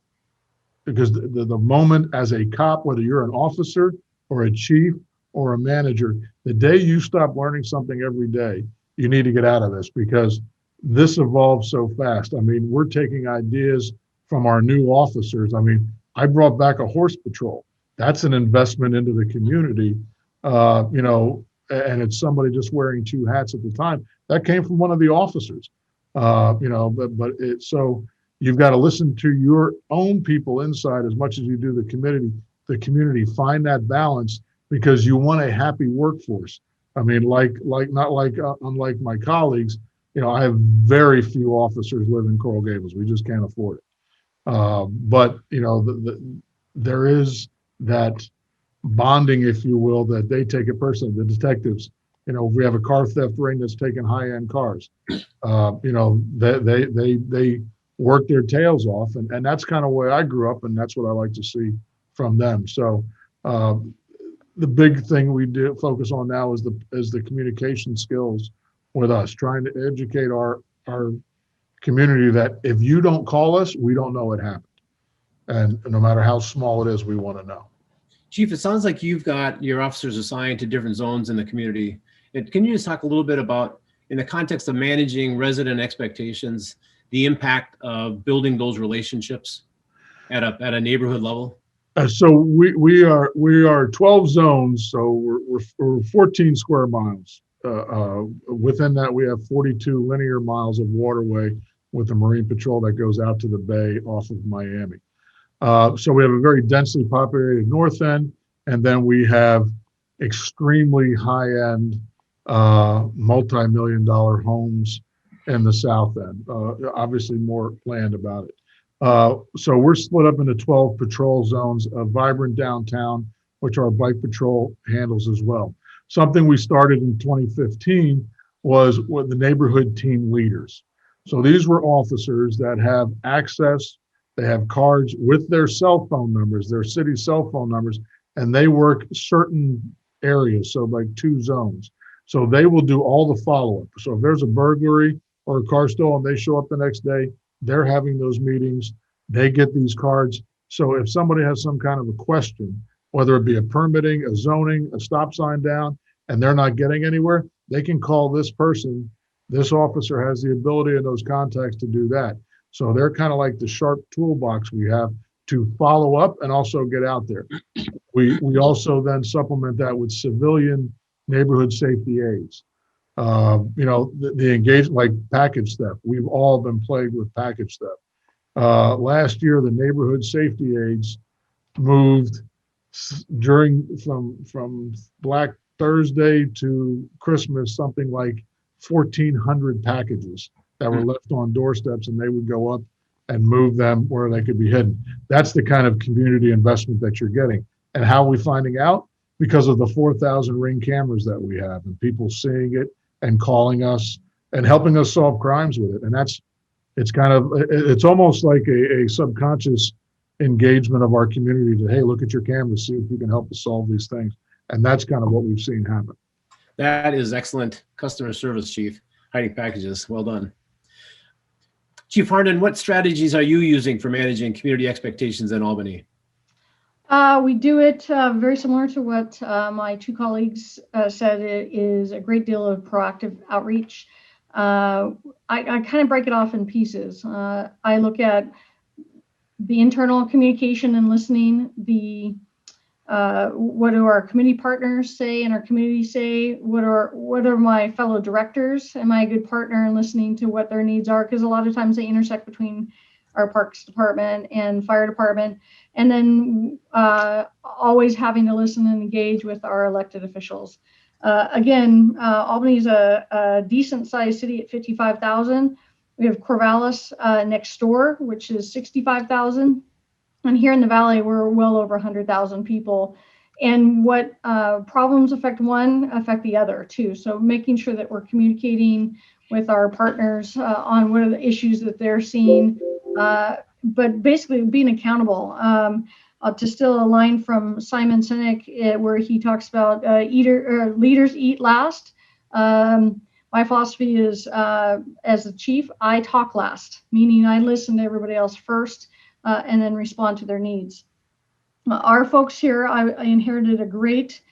Because the moment as a cop, whether you're an officer or a chief or a manager, the day you stop learning something every day, you need to get out of this, because this evolves so fast. I mean, we're taking ideas from our new officers. I mean, I brought back a horse patrol. That's an investment into the community, you know, and it's somebody just wearing two hats at the time. That came from one of the officers, you know, but so you've got to listen to your own people inside as much as you do the community, find that balance, because you want a happy workforce. I mean, unlike my colleagues, you know, I have very few officers live in Coral Gables. We just can't afford it. But you know, there is that bonding, if you will, that they take it personally. The detectives, you know, if we have a car theft ring that's taking high-end cars, you know, they work their tails off, and that's kind of where I grew up, and that's what I like to see from them. So the big thing we do focus on now is the communication skills with us, trying to educate our community that if you don't call us, we don't know it happened. And no matter how small it is, we want to know. Chief, it sounds like you've got your officers assigned to different zones in the community. Can you just talk a little bit about, in the context of managing resident expectations, the impact of building those relationships at a neighborhood level? So we are 12 zones, so we're 14 square miles. Within that, we have 42 linear miles of waterway with the Marine Patrol that goes out to the bay off of Miami. So we have a very densely populated north end, and then we have extremely high-end, multi-million-dollar homes in the south end. Obviously more land about it. So we're split up into 12 patrol zones, a vibrant downtown, which our bike patrol handles as well. Something we started in 2015 was with the neighborhood team leaders. So these were officers that have access, they have cards with their cell phone numbers, their city cell phone numbers, and they work certain areas, so like 2 zones. So they will do all the follow-up. So if there's a burglary or a car stolen, they show up the next day, they're having those meetings, they get these cards. So if somebody has some kind of a question, whether it be a permitting, a zoning, a stop sign down, and they're not getting anywhere, they can call this person. This officer has the ability and those contacts to do that. So they're kind of like the sharp toolbox we have to follow up and also get out there. We also then supplement that with civilian neighborhood safety aides. The engagement, like package theft. We've all been plagued with package theft. Last year, the neighborhood safety aides moved from Black Thursday to Christmas, something like 1,400 packages that were left on doorsteps, and they would go up and move them where they could be hidden. That's the kind of community investment that you're getting. And how are we finding out? Because of the 4,000 Ring cameras that we have, and people seeing it and calling us and helping us solve crimes with it. And it's almost like a subconscious engagement of our community to, hey, look at your cameras, see if you can help us solve these things. And that's kind of what we've seen happen. That is excellent customer service, Chief. Hiding packages. Well done. Chief Harnden, what strategies are you using for managing community expectations in Albany? We do it very similar to what my 2 colleagues said. It is a great deal of proactive outreach. I kind of break it off in pieces. I look at the internal communication and listening, what do our community partners say and our community say? What are my fellow directors? Am I a good partner in listening to what their needs are? Because a lot of times they intersect between our parks department and fire department. And then always having to listen and engage with our elected officials. Again, Albany is a decent sized city at 55,000. We have Corvallis next door, which is 65,000. And here in the Valley, we're well over 100,000 people. And what problems affect one affect the other too. So making sure that we're communicating with our partners on what are the issues that they're seeing, but basically being accountable. To steal a line from Simon Sinek, where he talks about leaders eat last. My philosophy is, as the chief, I talk last, meaning I listen to everybody else first. And then respond to their needs. Our folks here, I inherited a great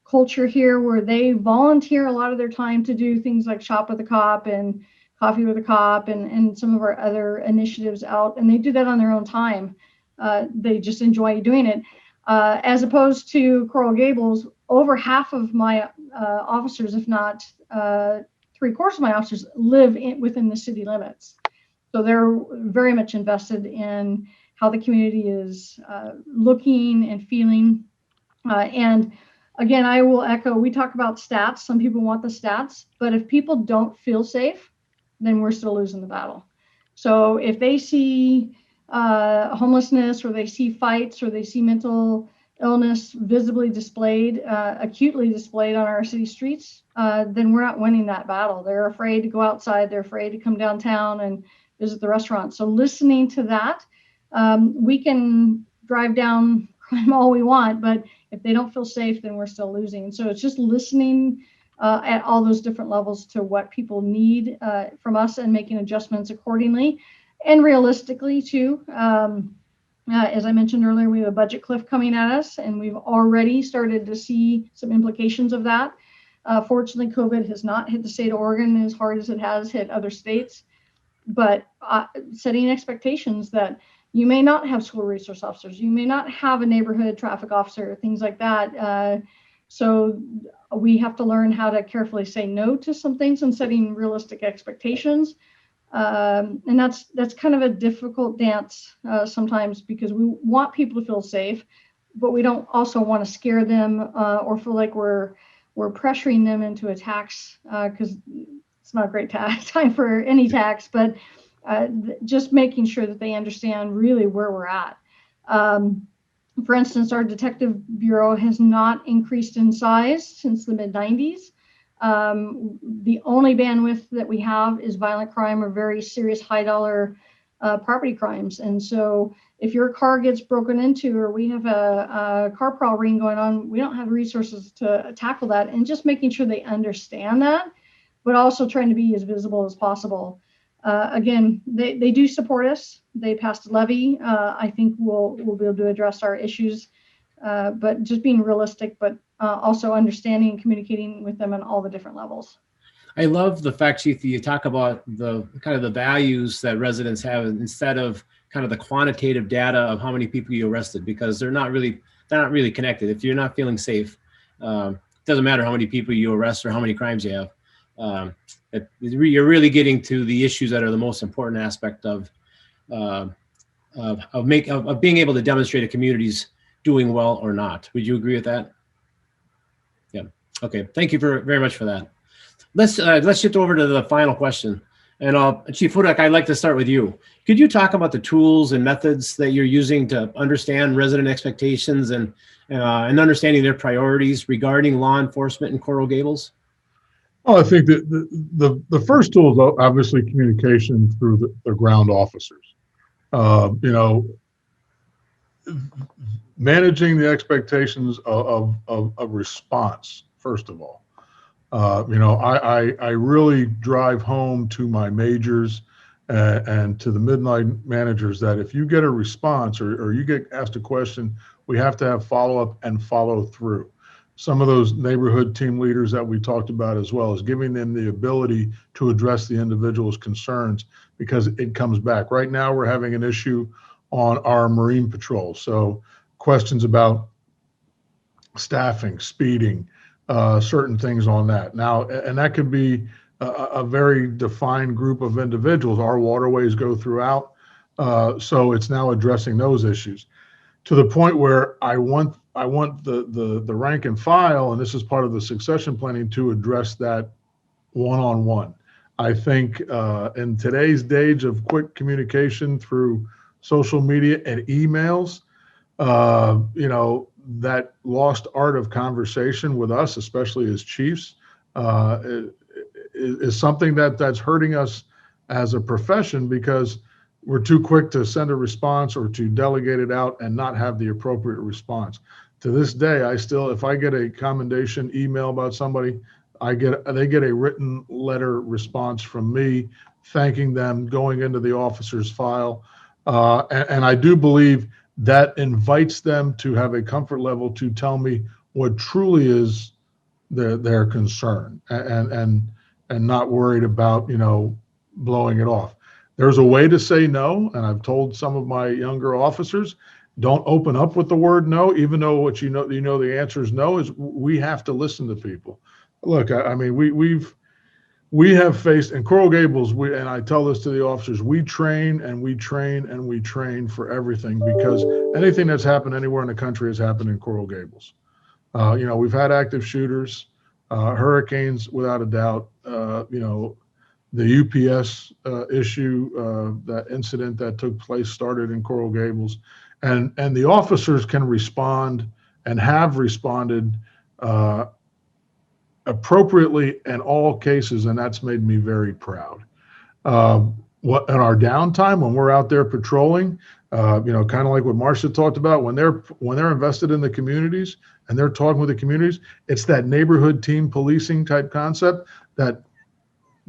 culture here where they volunteer a lot of their time to do things like Shop with a Cop and Coffee with a Cop and some of our other initiatives out. And they do that on their own time. They just enjoy doing it. As opposed to Coral Gables, over half of my officers, if not 3/4 of my officers, live within the city limits. So they're very much invested in how the community is looking and feeling. And again, I will echo, we talk about stats. Some people want the stats, but if people don't feel safe, then we're still losing the battle. So if they see homelessness, or they see fights, or they see mental illness visibly displayed, acutely displayed on our city streets, then we're not winning that battle. They're afraid to go outside. They're afraid to come downtown and visit the restaurant. So listening to that, we can drive down crime all we want, but if they don't feel safe, then we're still losing. So it's just listening at all those different levels to what people need from us and making adjustments accordingly. And realistically too, as I mentioned earlier, we have a budget cliff coming at us, and we've already started to see some implications of that. Fortunately, COVID has not hit the state of Oregon as hard as it has hit other states. But setting expectations that you may not have school resource officers, you may not have a neighborhood traffic officer, things like that. So we have to learn how to carefully say no to some things and setting realistic expectations. And that's kind of a difficult dance sometimes, because we want people to feel safe, but we don't also want to scare them or feel like we're pressuring them into a tax, because it's not a great time for any tax, but just making sure that they understand really where we're at. For instance, our detective bureau has not increased in size since the mid-90s. The only bandwidth that we have is violent crime or very serious high dollar property crimes. And so if your car gets broken into, or we have a car prowl ring going on, we don't have resources to tackle that, and just making sure they understand that, but also trying to be as visible as possible. Again, they do support us. They passed a levy. I think we'll be able to address our issues, but just being realistic, but also understanding and communicating with them on all the different levels. I love the fact, Chief, that you talk about the kind of the values that residents have instead of kind of the quantitative data of how many people you arrested, because they're not really connected. If you're not feeling safe, it doesn't matter how many people you arrest or how many crimes you have. You're really getting to the issues that are the most important aspect of being able to demonstrate a community's doing well or not. Would you agree with that? Yeah. Okay. Thank you very much for that. Let's shift over to the final question. And Chief Hudak, I'd like to start with you. Could you talk about the tools and methods that you're using to understand resident expectations and understanding their priorities regarding law enforcement in Coral Gables? Well, I think that the first tool is obviously communication through the ground officers. Managing the expectations of response, first of all. I really drive home to my majors and to the midnight managers that if you get a response or you get asked a question, we have to have follow-up and follow through. Some of those neighborhood team leaders that we talked about, as well as giving them the ability to address the individual's concerns, because it comes back. Right now, we're having an issue on our Marine Patrol. So questions about staffing, speeding, certain things on that. Now, and that could be a very defined group of individuals. Our waterways go throughout. So it's now addressing those issues to the point where I want the rank and file, and this is part of the succession planning, to address that one-on-one. I think in today's age of quick communication through social media and emails, that lost art of conversation with us, especially as chiefs, is something that's hurting us as a profession, because we're too quick to send a response or to delegate it out and not have the appropriate response. To this day, if I get a commendation email about somebody, they get a written letter response from me thanking them, going into the officer's file. And I do believe that invites them to have a comfort level to tell me what truly is their concern, and not worried about, blowing it off. There's a way to say no, and I've told some of my younger officers, don't open up with the word no, even though what the answer is no. Is we have to listen to people. Look, I mean, we have faced in Coral Gables, and I tell this to the officers, we train and we train and we train for everything, because anything that's happened anywhere in the country has happened in Coral Gables. We've had active shooters, hurricanes, without a doubt. The UPS issue, that incident that took place started in Coral Gables, and the officers can respond and have responded appropriately in all cases, and that's made me very proud. What in our downtime, when we're out there patrolling, kind of like what Marcia talked about, when they're invested in the communities and they're talking with the communities, it's that neighborhood team policing type concept that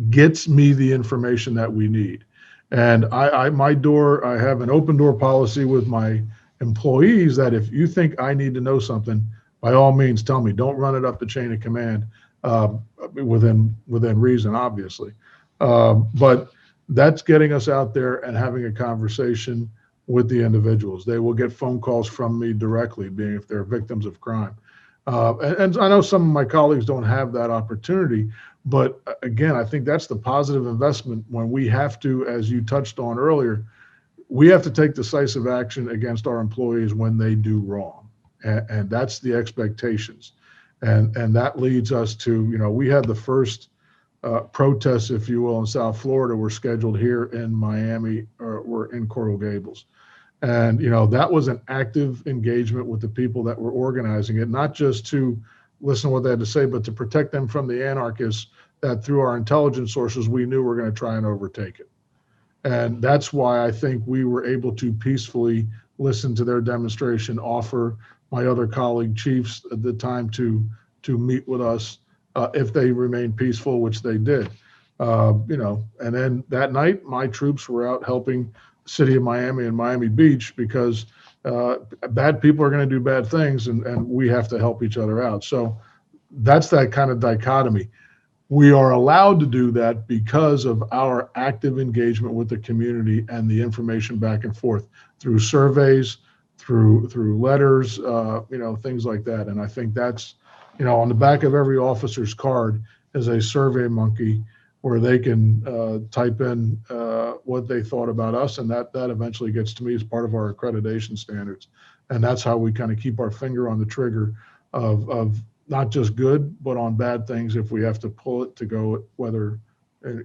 gets me the information that we need. And I have an open door policy with my employees that if you think I need to know something, by all means, tell me. Don't run it up the chain of command, within reason, obviously. But that's getting us out there and having a conversation with the individuals. They will get phone calls from me directly, being if they're victims of crime. And I know some of my colleagues don't have that opportunity, but again, I think that's the positive investment when we have to, as you touched on earlier, we have to take decisive action against our employees when they do wrong. And that's the expectations. And that leads us to, we had the first protests, if you will, in South Florida were scheduled here in Miami, or were in Coral Gables. And, that was an active engagement with the people that were organizing it, not just to listen to what they had to say, but to protect them from the anarchists that through our intelligence sources, we knew were going to try and overtake it. And that's why I think we were able to peacefully listen to their demonstration, offer my other colleague chiefs at the time to meet with us if they remained peaceful, which they did. And then that night, my troops were out helping the city of Miami and Miami Beach because bad people are going to do bad things, and we have to help each other out. So that's that kind of dichotomy. We are allowed to do that because of our active engagement with the community and the information back and forth through surveys, through letters, things like that. And I think that's, on the back of every officer's card is a survey monkey where they can type in what they thought about us, and that eventually gets to me as part of our accreditation standards. And that's how we kind of keep our finger on the trigger of not just good, but on bad things if we have to pull it to go whether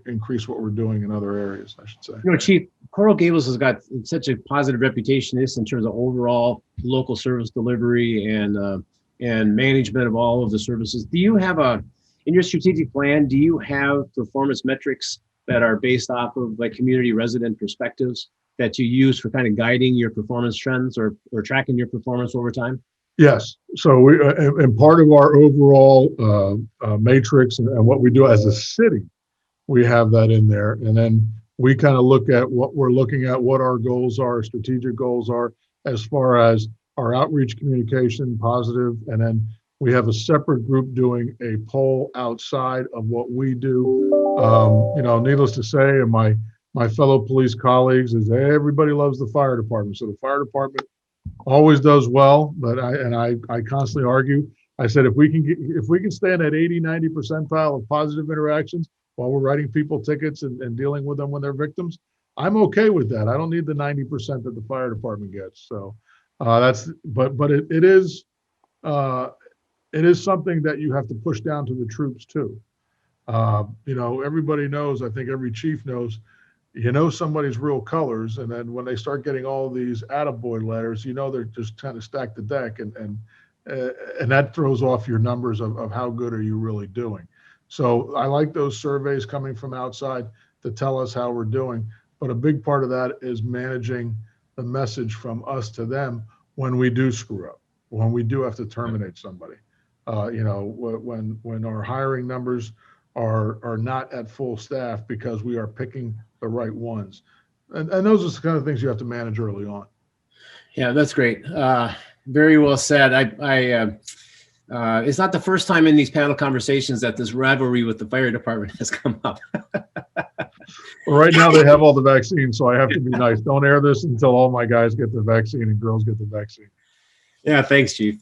increase what we're doing in other areas, I should say. Chief, Coral Gables has got such a positive reputation in terms of overall local service delivery and management of all of the services. Do you have in your strategic plan, do you have performance metrics that are based off of like community resident perspectives that you use for kind of guiding your performance trends or tracking your performance over time? Yes. So we, and part of our overall matrix and what we do as a city, we have that in there. And then we kind of look at what we're looking at, what our goals are, strategic goals are, as far as our outreach communication, positive. And then we have a separate group doing a poll outside of what we do. Needless to say, and my fellow police colleagues, is everybody loves the fire department. So the fire department always does well, but I constantly argue. I said, if we can stay in that 80-90 percentile of positive interactions while we're writing people tickets and dealing with them when they're victims, I'm okay with that. I don't need the 90% that the fire department gets. So it is something that you have to push down to the troops too. Everybody knows, I think every chief knows, somebody's real colors, and then when they start getting all these attaboy letters, they're just trying to stack the deck, and that throws off your numbers of how good are you really doing. So I like those surveys coming from outside to tell us how we're doing, but a big part of that is managing the message from us to them when we do screw up, when we do have to terminate somebody. When our hiring numbers are not at full staff because we are picking the right ones. And those are the kind of things you have to manage early on. Yeah, that's great. Very well said. It's not the first time in these panel conversations that this rivalry with the fire department has come up. Well, right now they have all the vaccines, so I have to be nice. Don't air this until all my guys get the vaccine and girls get the vaccine. Yeah, thanks, Chief.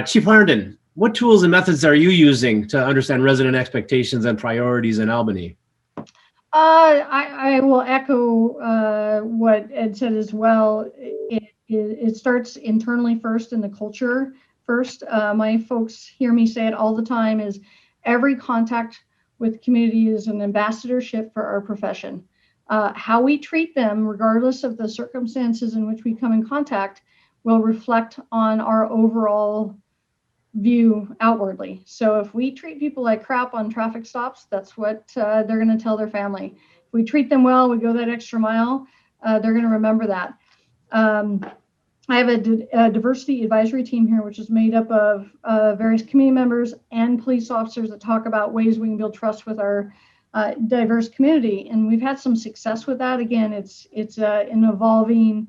Chief Harnden, what tools and methods are you using to understand resident expectations and priorities in Albany? I will echo what Ed said as well. It starts internally first, in the culture first. My folks hear me say it all the time, is every contact with community is an ambassadorship for our profession. How we treat them, regardless of the circumstances in which we come in contact, will reflect on our overall view outwardly. So if we treat people like crap on traffic stops, that's what they're going to tell their family. If we treat them well, we go that extra mile, they're going to remember that. I have a diversity advisory team here, which is made up of various community members and police officers that talk about ways we can build trust with our diverse community. And we've had some success with that. Again, it's an evolving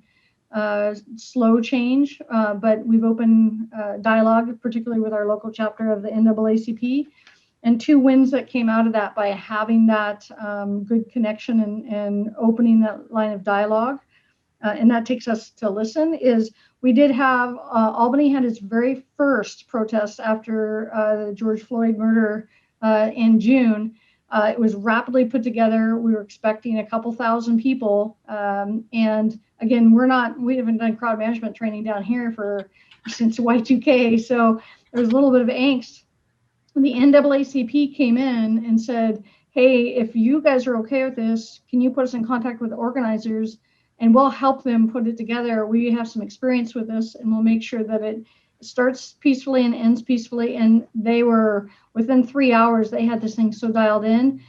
slow change, but we've opened dialogue, particularly with our local chapter of the NAACP, and 2 wins that came out of that by having that good connection and opening that line of dialogue. And that takes us to listen, is we did have, Albany had its very first protest after the George Floyd murder in June. It was rapidly put together. We were expecting a couple thousand people. And again, we haven't done crowd management training down here since Y2K. So there was a little bit of angst. And the NAACP came in and said, hey, if you guys are okay with this, can you put us in contact with the organizers and we'll help them put it together. We have some experience with this and we'll make sure that starts peacefully and ends peacefully. And they were within 3 hours, they had this thing so dialed in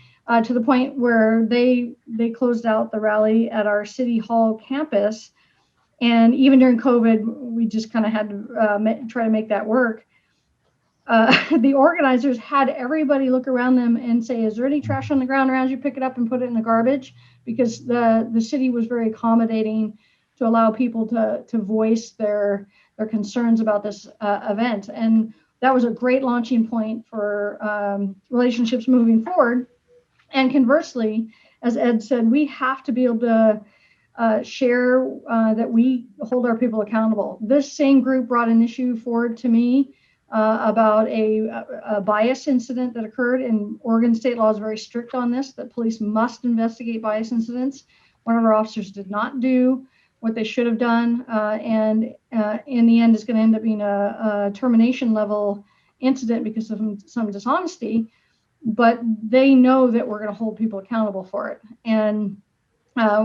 to the point where they closed out the rally at our City Hall campus. And even during COVID, we just kind of had to try to make that work. The organizers had everybody look around them and say, is there any trash on the ground around you? Pick it up and put it in the garbage, because the city was very accommodating to allow people to voice their concerns about this event. And that was a great launching point for relationships moving forward. And conversely, as Ed said, we have to be able to share that we hold our people accountable. This same group brought an issue forward to me about a bias incident that occurred, and Oregon state law is very strict on this, that police must investigate bias incidents. One of our officers did not do what they should have done, and in the end is going to end up being a termination level incident because of some dishonesty, but they know that we're going to hold people accountable for it. And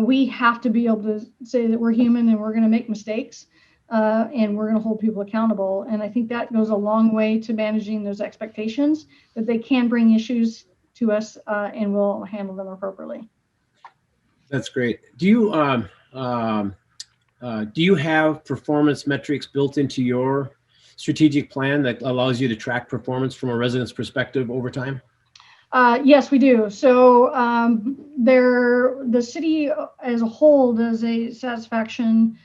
we have to be able to say that we're human and we're going to make mistakes. And we're going to hold people accountable. And I think that goes a long way to managing those expectations, that they can bring issues to us and we'll handle them appropriately. That's great. Do you have performance metrics built into your strategic plan that allows you to track performance from a resident's perspective over time? Yes, we do. So the city as a whole does a satisfaction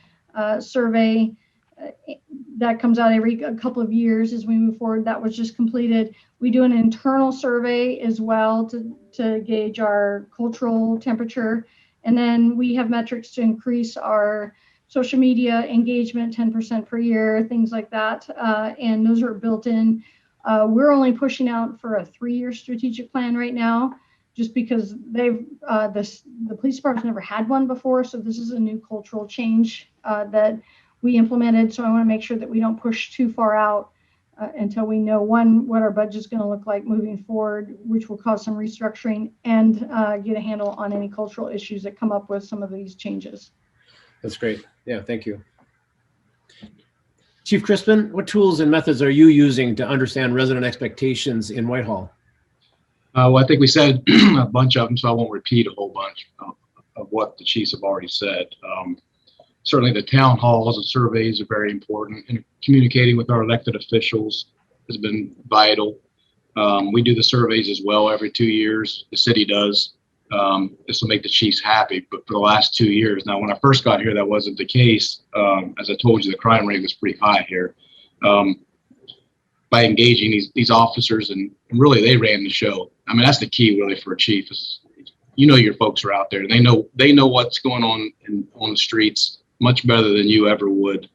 survey that comes out every a couple of years as we move forward. That was just completed. We do an internal survey as well to gauge our cultural temperature. And then we have metrics to increase our social media engagement 10% per year, things like that. And those are built in. We're only pushing out for a 3-year strategic plan right now, just because the police department's never had one before. So this is a new cultural change that we implemented. So I want to make sure that we don't push too far out until we know, one, what our budget's going to look like moving forward, which will cause some restructuring, and get a handle on any cultural issues that come up with some of these changes. That's great. Yeah, thank you. Chief Crispen, what tools and methods are you using to understand resident expectations in Whitehall? Well, I think we said a bunch of them, so I won't repeat a whole bunch of what the chiefs have already said. Certainly the town halls and surveys are very important, and communicating with our elected officials has been vital. We do the surveys as well every 2 years. The city does. This will make the chiefs happy, but for the last 2 years now, when I first got here, that wasn't the case. As I told you, the crime rate was pretty high here. By engaging these officers, and really they ran the show. I mean, that's the key really for a chief is, you know, your folks are out there and they know what's going on on the streets much better than you ever would.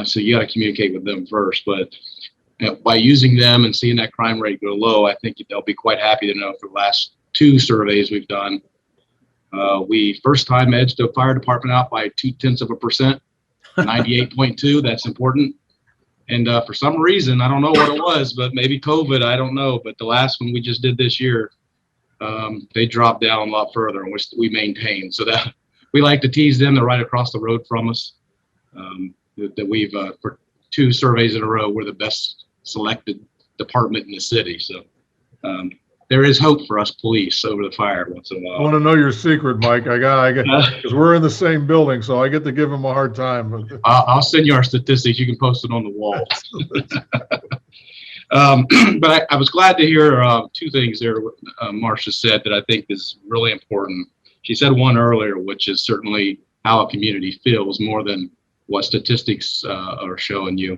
So you got to communicate with them first, but by using them and seeing that crime rate go low, I think they'll be quite happy to know for the last 2 surveys we've done. We first time edged the fire department out by 0.2%, 98.2. That's important. And for some reason, I don't know what it was, but maybe COVID, I don't know. But the last one we just did this year, they dropped down a lot further, and we maintained. So that we like to tease them. They're right across the road from us. That we've for 2 surveys in a row, we're the best selected department in the city. So there is hope for us police over the fire once in a while. I want to know your secret, Mike. I got, because we're in the same building, so I get to give him a hard time. I'll send you our statistics. You can post it on the wall. But I was glad to hear 2 things there. Marcia said that I think is really important. She said one earlier, which is certainly how a community feels more than what statistics are showing you.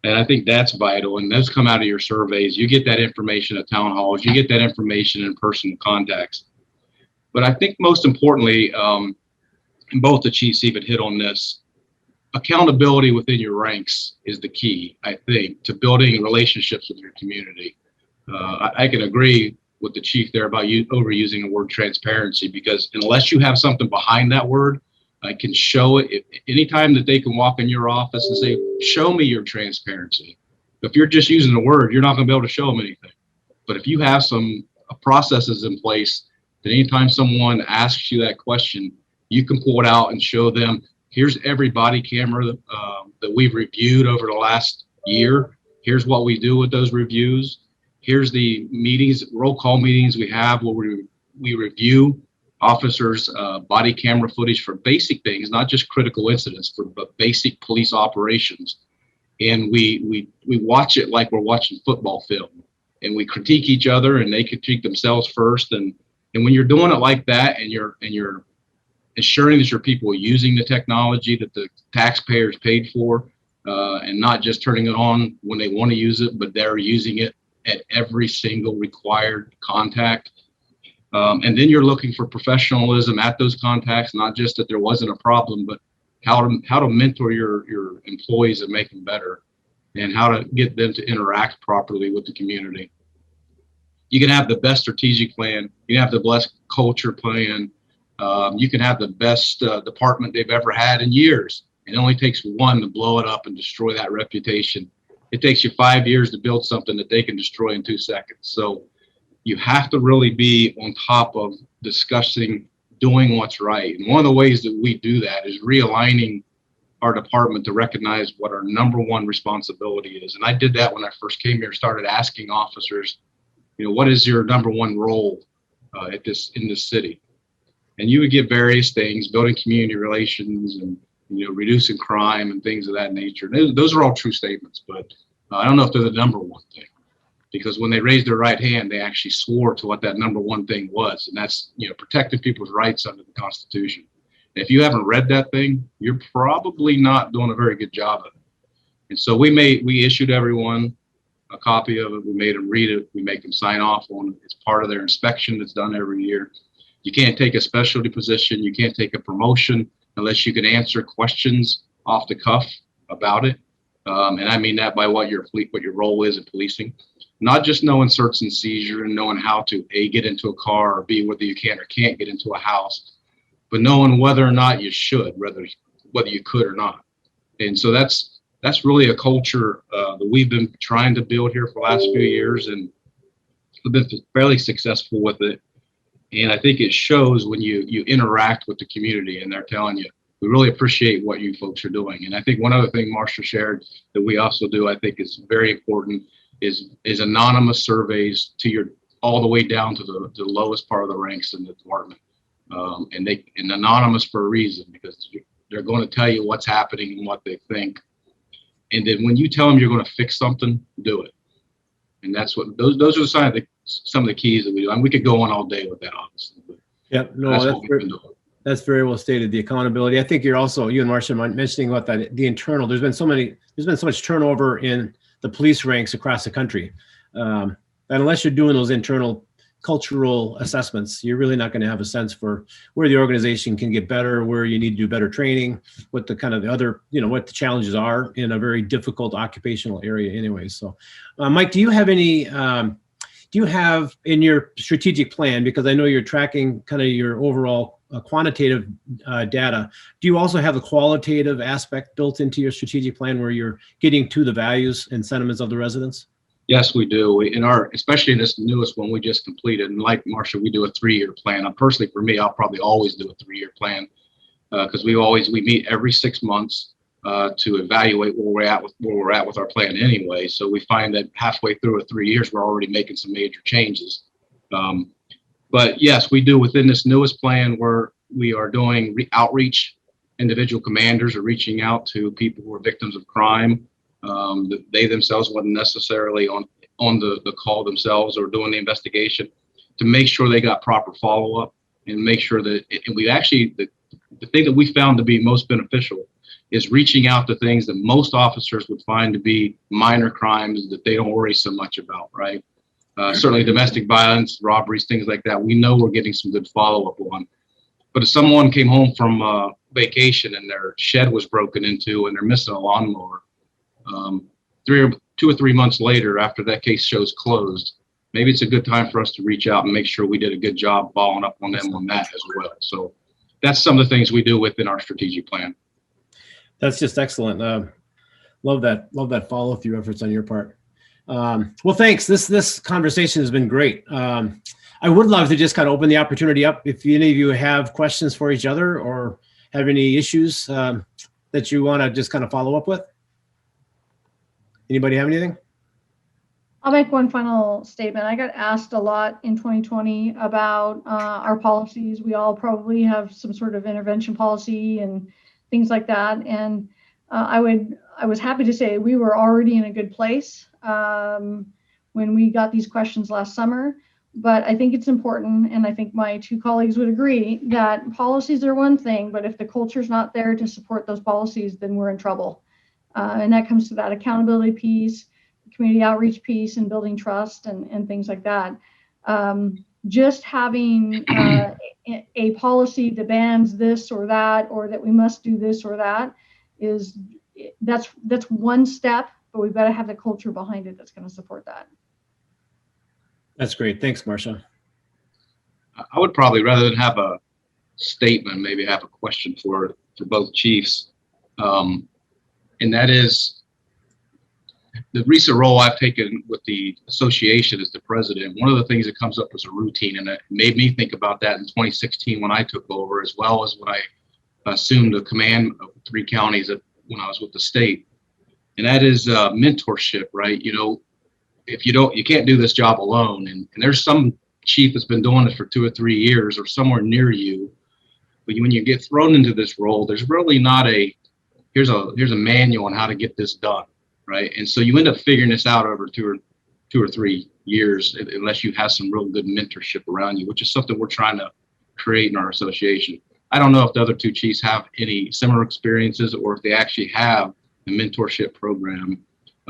And I think that's vital. And those come out of your surveys. You get that information at town halls. You get that information in personal contacts. But I think most importantly, and both the chiefs even hit on this, accountability within your ranks is the key, I think, to building relationships with your community. I can agree with the chief there about you overusing the word transparency, because unless you have something behind that word, I can show it anytime that they can walk in your office and say, show me your transparency. If you're just using the word, you're not going to be able to show them anything. But if you have some processes in place that anytime someone asks you that question, you can pull it out and show them, here's every body camera that we've reviewed over the last year. Here's what we do with those reviews. Here's the meetings, roll call meetings we have where we review officers' body camera footage for basic things, not just critical incidents, but basic police operations. And we watch it like we're watching football film, and we critique each other, and they critique themselves first. And when you're doing it like that, and you're ensuring that your people are using the technology that the taxpayers paid for, and not just turning it on when they want to use it, but they're using it at every single required contact. And then you're looking for professionalism at those contacts, not just that there wasn't a problem, but how to mentor your employees and make them better, and how to get them to interact properly with the community. You can have the best strategic plan. You can have the best culture plan. You can have the best department they've ever had in years. It only takes one to blow it up and destroy that reputation. It takes you 5 years to build something that they can destroy in 2 seconds. So you have to really be on top of discussing doing what's right. And one of the ways that we do that is realigning our department to recognize what our number one responsibility is. And I did that when I first came here, started asking officers, what is your number one role in this city? And you would get various things, building community relations and reducing crime and things of that nature. And those are all true statements, but I don't know if they're the number one thing, because when they raised their right hand, they actually swore to what that number one thing was, and that's protecting people's rights under the Constitution. And if you haven't read that thing, you're probably not doing a very good job of it. And so we issued everyone a copy of it. We made them read it. We make them sign off on it. It's part of their inspection that's done every year. You can't take a specialty position. You can't take a promotion unless you can answer questions off the cuff about it. And I mean that by what your role is in policing. Not just knowing search and seizure and knowing how to A, get into a car, or B, whether you can or can't get into a house, but knowing whether or not you should, whether you could or not. And so that's really a culture that we've been trying to build here for the last few years, and we've been fairly successful with it. And I think it shows when you interact with the community and they're telling you, we really appreciate what you folks are doing. And I think one other thing Marcia shared that we also do, I think is very important, is anonymous surveys to all the way down to the lowest part of the ranks in the department. And anonymous for a reason, because they're going to tell you what's happening and what they think. And then when you tell them you're going to fix something, do it. And that's what those are some of the keys that we do. And we could go on all day with that, obviously. But yep, no, that's very well stated. The accountability. I think you and Marcia mentioning about that. The internal. There's been so much turnover in the police ranks across the country. And unless you're doing those internal cultural assessments, you're really not going to have a sense for where the organization can get better, where you need to do better training, what the kind of the other, what the challenges are in a very difficult occupational area anyway. So, Mike, do you have in your strategic plan, because I know you're tracking kind of your overall quantitative data, do you also have the qualitative aspect built into your strategic plan where you're getting to the values and sentiments of the residents? Yes, we do. Especially in this newest one we just completed, and like Marcia, we do a 3-year plan. Personally, for me, I'll probably always do a 3-year plan because we meet every 6 months to evaluate where we're at with our plan anyway. So we find that halfway through 3 years, we're already making some major changes. But yes, we do within this newest plan where we are doing outreach. Individual commanders are reaching out to people who are victims of crime. That they themselves wasn't necessarily on the call themselves or doing the investigation, to make sure they got proper follow-up and make sure that the thing that we found to be most beneficial is reaching out to things that most officers would find to be minor crimes that they don't worry so much about, right? Certainly domestic violence, robberies, things like that. We know we're getting some good follow-up on. But if someone came home from vacation and their shed was broken into and they're missing a lawnmower, 2 or 3 months later, after that case shows closed, maybe it's a good time for us to reach out and make sure we did a good job following up on them on that as well. So that's some of the things we do within our strategic plan. That's just excellent. Love that follow through efforts on your part. Well, thanks. This conversation has been great. I would love to just kind of open the opportunity up if any of you have questions for each other or have any issues that you want to just kind of follow up with. Anybody have anything? I'll make one final statement. I got asked a lot in 2020 about our policies. We all probably have some sort of intervention policy and things like that. And I was happy to say we were already in a good place when we got these questions last summer. But I think it's important, and I think my two colleagues would agree, that policies are one thing, but if the culture's not there to support those policies, then we're in trouble. And that comes to that accountability piece, community outreach piece, and building trust and things like that. Just having a policy that bans this or that, or that we must do this or that, that's one step, but we've got to have the culture behind it that's going to support that. That's great. Thanks, Marcia. I would probably, rather than have a statement, maybe have a question for both chiefs. And that is, the recent role I've taken with the association as the president, one of the things that comes up as a routine, and it made me think about that in 2016 when I took over, as well as when I assumed the command of 3 counties when I was with the state. And that is mentorship, right? You know, if you can't do this job alone. And there's some chief that's been doing it for 2 or 3 years or somewhere near you. But when you get thrown into this role, there's really not here's a manual on how to get this done, right? And so you end up figuring this out over 2 or 3 years, unless you have some real good mentorship around you, which is something we're trying to create in our association. I don't know if the other 2 chiefs have any similar experiences, or if they actually have a mentorship program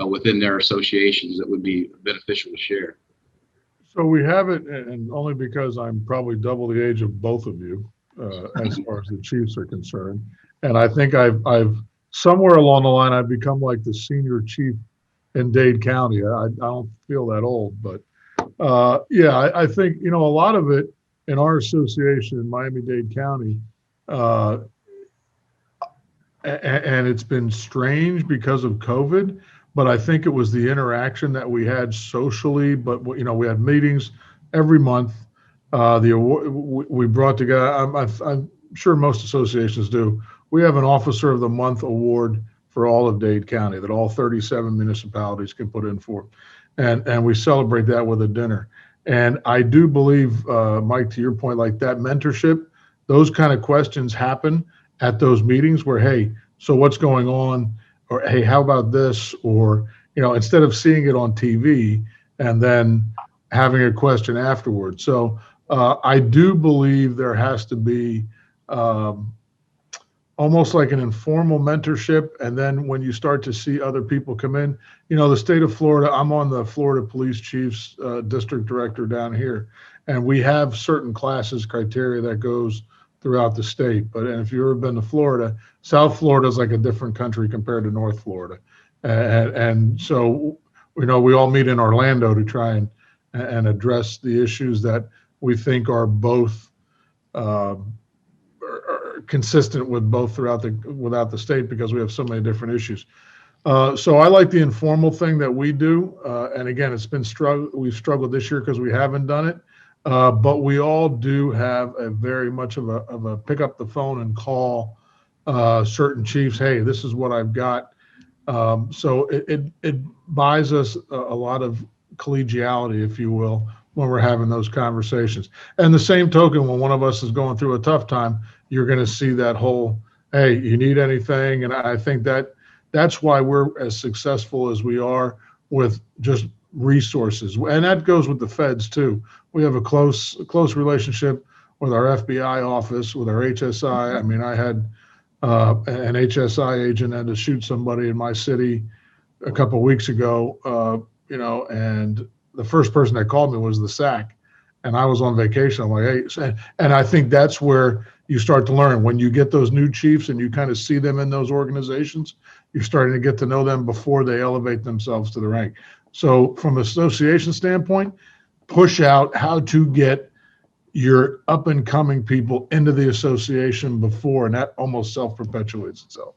within their associations that would be beneficial to share. So we have it, and only because I'm probably double the age of both of you, as far as the chiefs are concerned. And I think I've somewhere along the line, I've become like the senior chief in Dade County. I don't feel that old, but yeah, I think, you know, a lot of it in our association in Miami-Dade County, and it's been strange because of COVID, but I think it was the interaction that we had socially. But you know, we had meetings every month. The award we brought together. I'm sure most associations do. We have an Officer of the Month award for all of Dade County that all 37 municipalities can put in for, and we celebrate that with a dinner. And I do believe, Mike, to your point, like that mentorship, those kind of questions happen at those meetings where, hey, so what's going on? Or, hey, how about this? Or, you know, instead of seeing it on TV and then having a question afterwards. So I do believe there has to be almost like an informal mentorship. And then when you start to see other people come in, you know, the state of Florida, I'm on the Florida Police Chiefs District Director down here, and we have certain classes criteria that goes throughout the state. But if you've ever been to Florida, South Florida is like a different country compared to North Florida. And so, you know, we all meet in Orlando to try and address the issues that we think are both are consistent with both throughout the state, because we have so many different issues. So I like the informal thing that we do. And again, it's been we've struggled this year because we haven't done it. But we all do have a very much of a pick up the phone and call certain chiefs. Hey, this is what I've got. So it buys us a lot of collegiality, if you will, when we're having those conversations. And the same token, when one of us is going through a tough time, you're going to see that whole, hey, you need anything? And I think that's why we're as successful as we are with just resources. And that goes with the feds too. We have a close relationship with our FBI office, with our HSI. I mean, I had an HSI agent had to shoot somebody in my city a couple of weeks ago, you know, and the first person that called me was the SAC, and I was on vacation. I'm like, hey, and I think that's where you start to learn when you get those new chiefs and you kind of see them in those organizations, you're starting to get to know them before they elevate themselves to the rank. So from an association standpoint, push out how to get your up and coming people into the association before, and that almost self-perpetuates itself.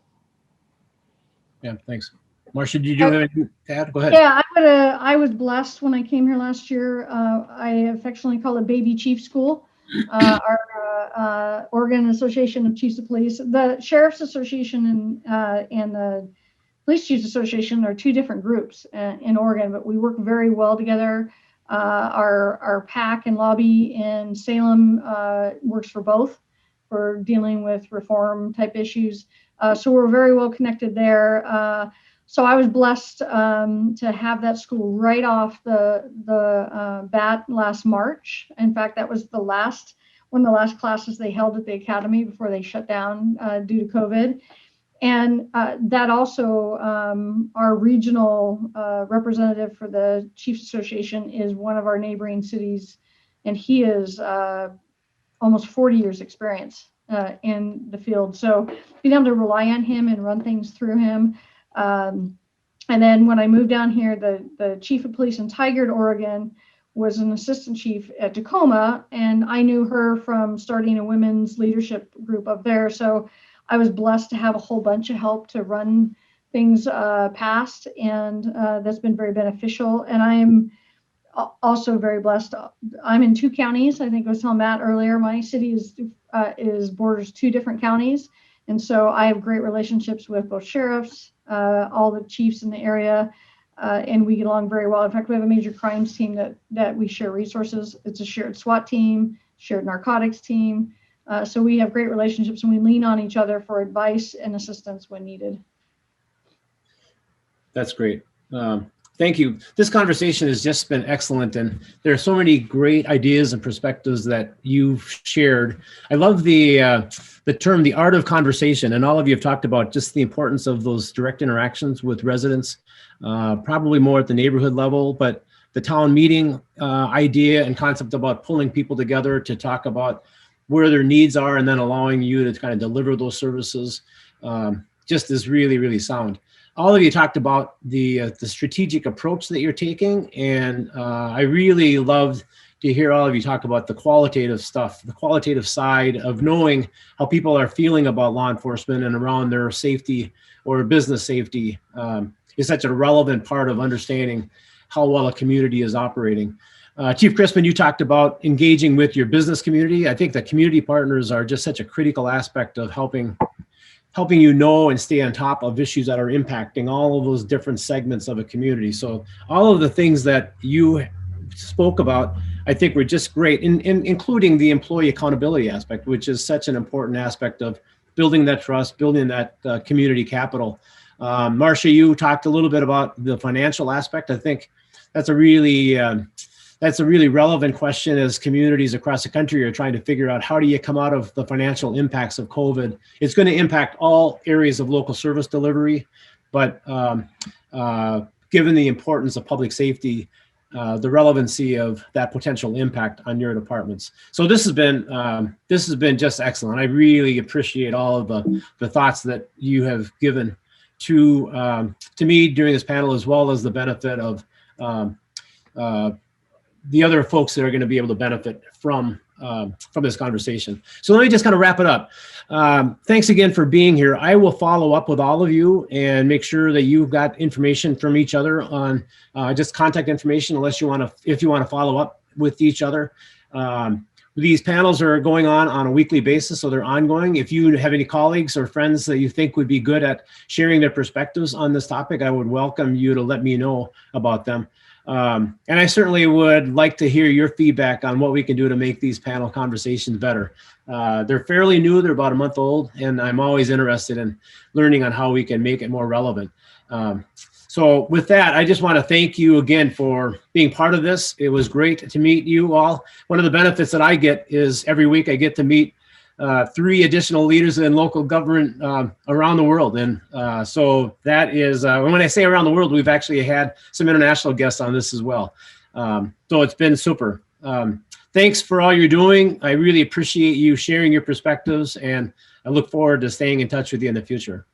Yeah, thanks. Marcia, did you have anything to add? Go ahead. Yeah, I was blessed when I came here last year. I affectionately call it Baby Chief School, our Oregon Association of Chiefs of Police, the Sheriff's Association, and the Police Chiefs Association are two different groups in Oregon, but we work very well together. Our PAC and lobby in Salem works for both, for dealing with reform type issues. So we're very well connected there. So I was blessed to have that school right off the bat last March. In fact, that was one of the last classes they held at the academy before they shut down due to COVID. And that also, our regional representative for the Chiefs Association is one of our neighboring cities, and he is almost 40 years experience in the field. So being able to rely on him and run things through him. And then when I moved down here, the chief of police in Tigard, Oregon, was an assistant chief at Tacoma, and I knew her from starting a women's leadership group up there. So I was blessed to have a whole bunch of help to run things past, and that's been very beneficial. And I'm also very blessed. I'm in 2 counties. I think I was telling Matt earlier, my city is borders 2 different counties. And so I have great relationships with both sheriffs, all the chiefs in the area, and we get along very well. In fact, we have a major crimes team that we share resources. It's a shared SWAT team, shared narcotics team. So we have great relationships, and we lean on each other for advice and assistance when needed. That's great. Thank you. This conversation has just been excellent, and there are so many great ideas and perspectives that you've shared. I love the term, the art of conversation, and all of you have talked about just the importance of those direct interactions with residents, probably more at the neighborhood level, but the town meeting idea and concept about pulling people together to talk about where their needs are and then allowing you to kind of deliver those services just is really, really sound. All of you talked about the strategic approach that you're taking, and I really loved to hear all of you talk about the qualitative stuff, the qualitative side of knowing how people are feeling about law enforcement and around their safety or business safety is such a relevant part of understanding how well a community is operating. Chief Crispen, you talked about engaging with your business community. I think that community partners are just such a critical aspect of helping you know and stay on top of issues that are impacting all of those different segments of a community. So all of the things that you spoke about, I think were just great, including the employee accountability aspect, which is such an important aspect of building that trust, building that community capital. Marcia, you talked a little bit about the financial aspect. I think that's a really relevant question as communities across the country are trying to figure out how do you come out of the financial impacts of COVID. It's going to impact all areas of local service delivery, but given the importance of public safety, the relevancy of that potential impact on your departments. So this has been just excellent. I really appreciate all of the thoughts that you have given to me during this panel, as well as the benefit of the other folks that are going to be able to benefit from this conversation. So let me just kind of wrap it up. Thanks again for being here. I will follow up with all of you and make sure that you've got information from each other on just contact information, if you want to follow up with each other. These panels are going on a weekly basis, so they're ongoing. If you have any colleagues or friends that you think would be good at sharing their perspectives on this topic, I would welcome you to let me know about them. And I certainly would like to hear your feedback on what we can do to make these panel conversations better. They're fairly new, they're about a month old, and I'm always interested in learning on how we can make it more relevant. So with that, I just want to thank you again for being part of this. It was great to meet you all. One of the benefits that I get is every week I get to meet 3 additional leaders in local government around the world. And so that is, when I say around the world, we've actually had some international guests on this as well. So it's been super. Thanks for all you're doing. I really appreciate you sharing your perspectives, and I look forward to staying in touch with you in the future.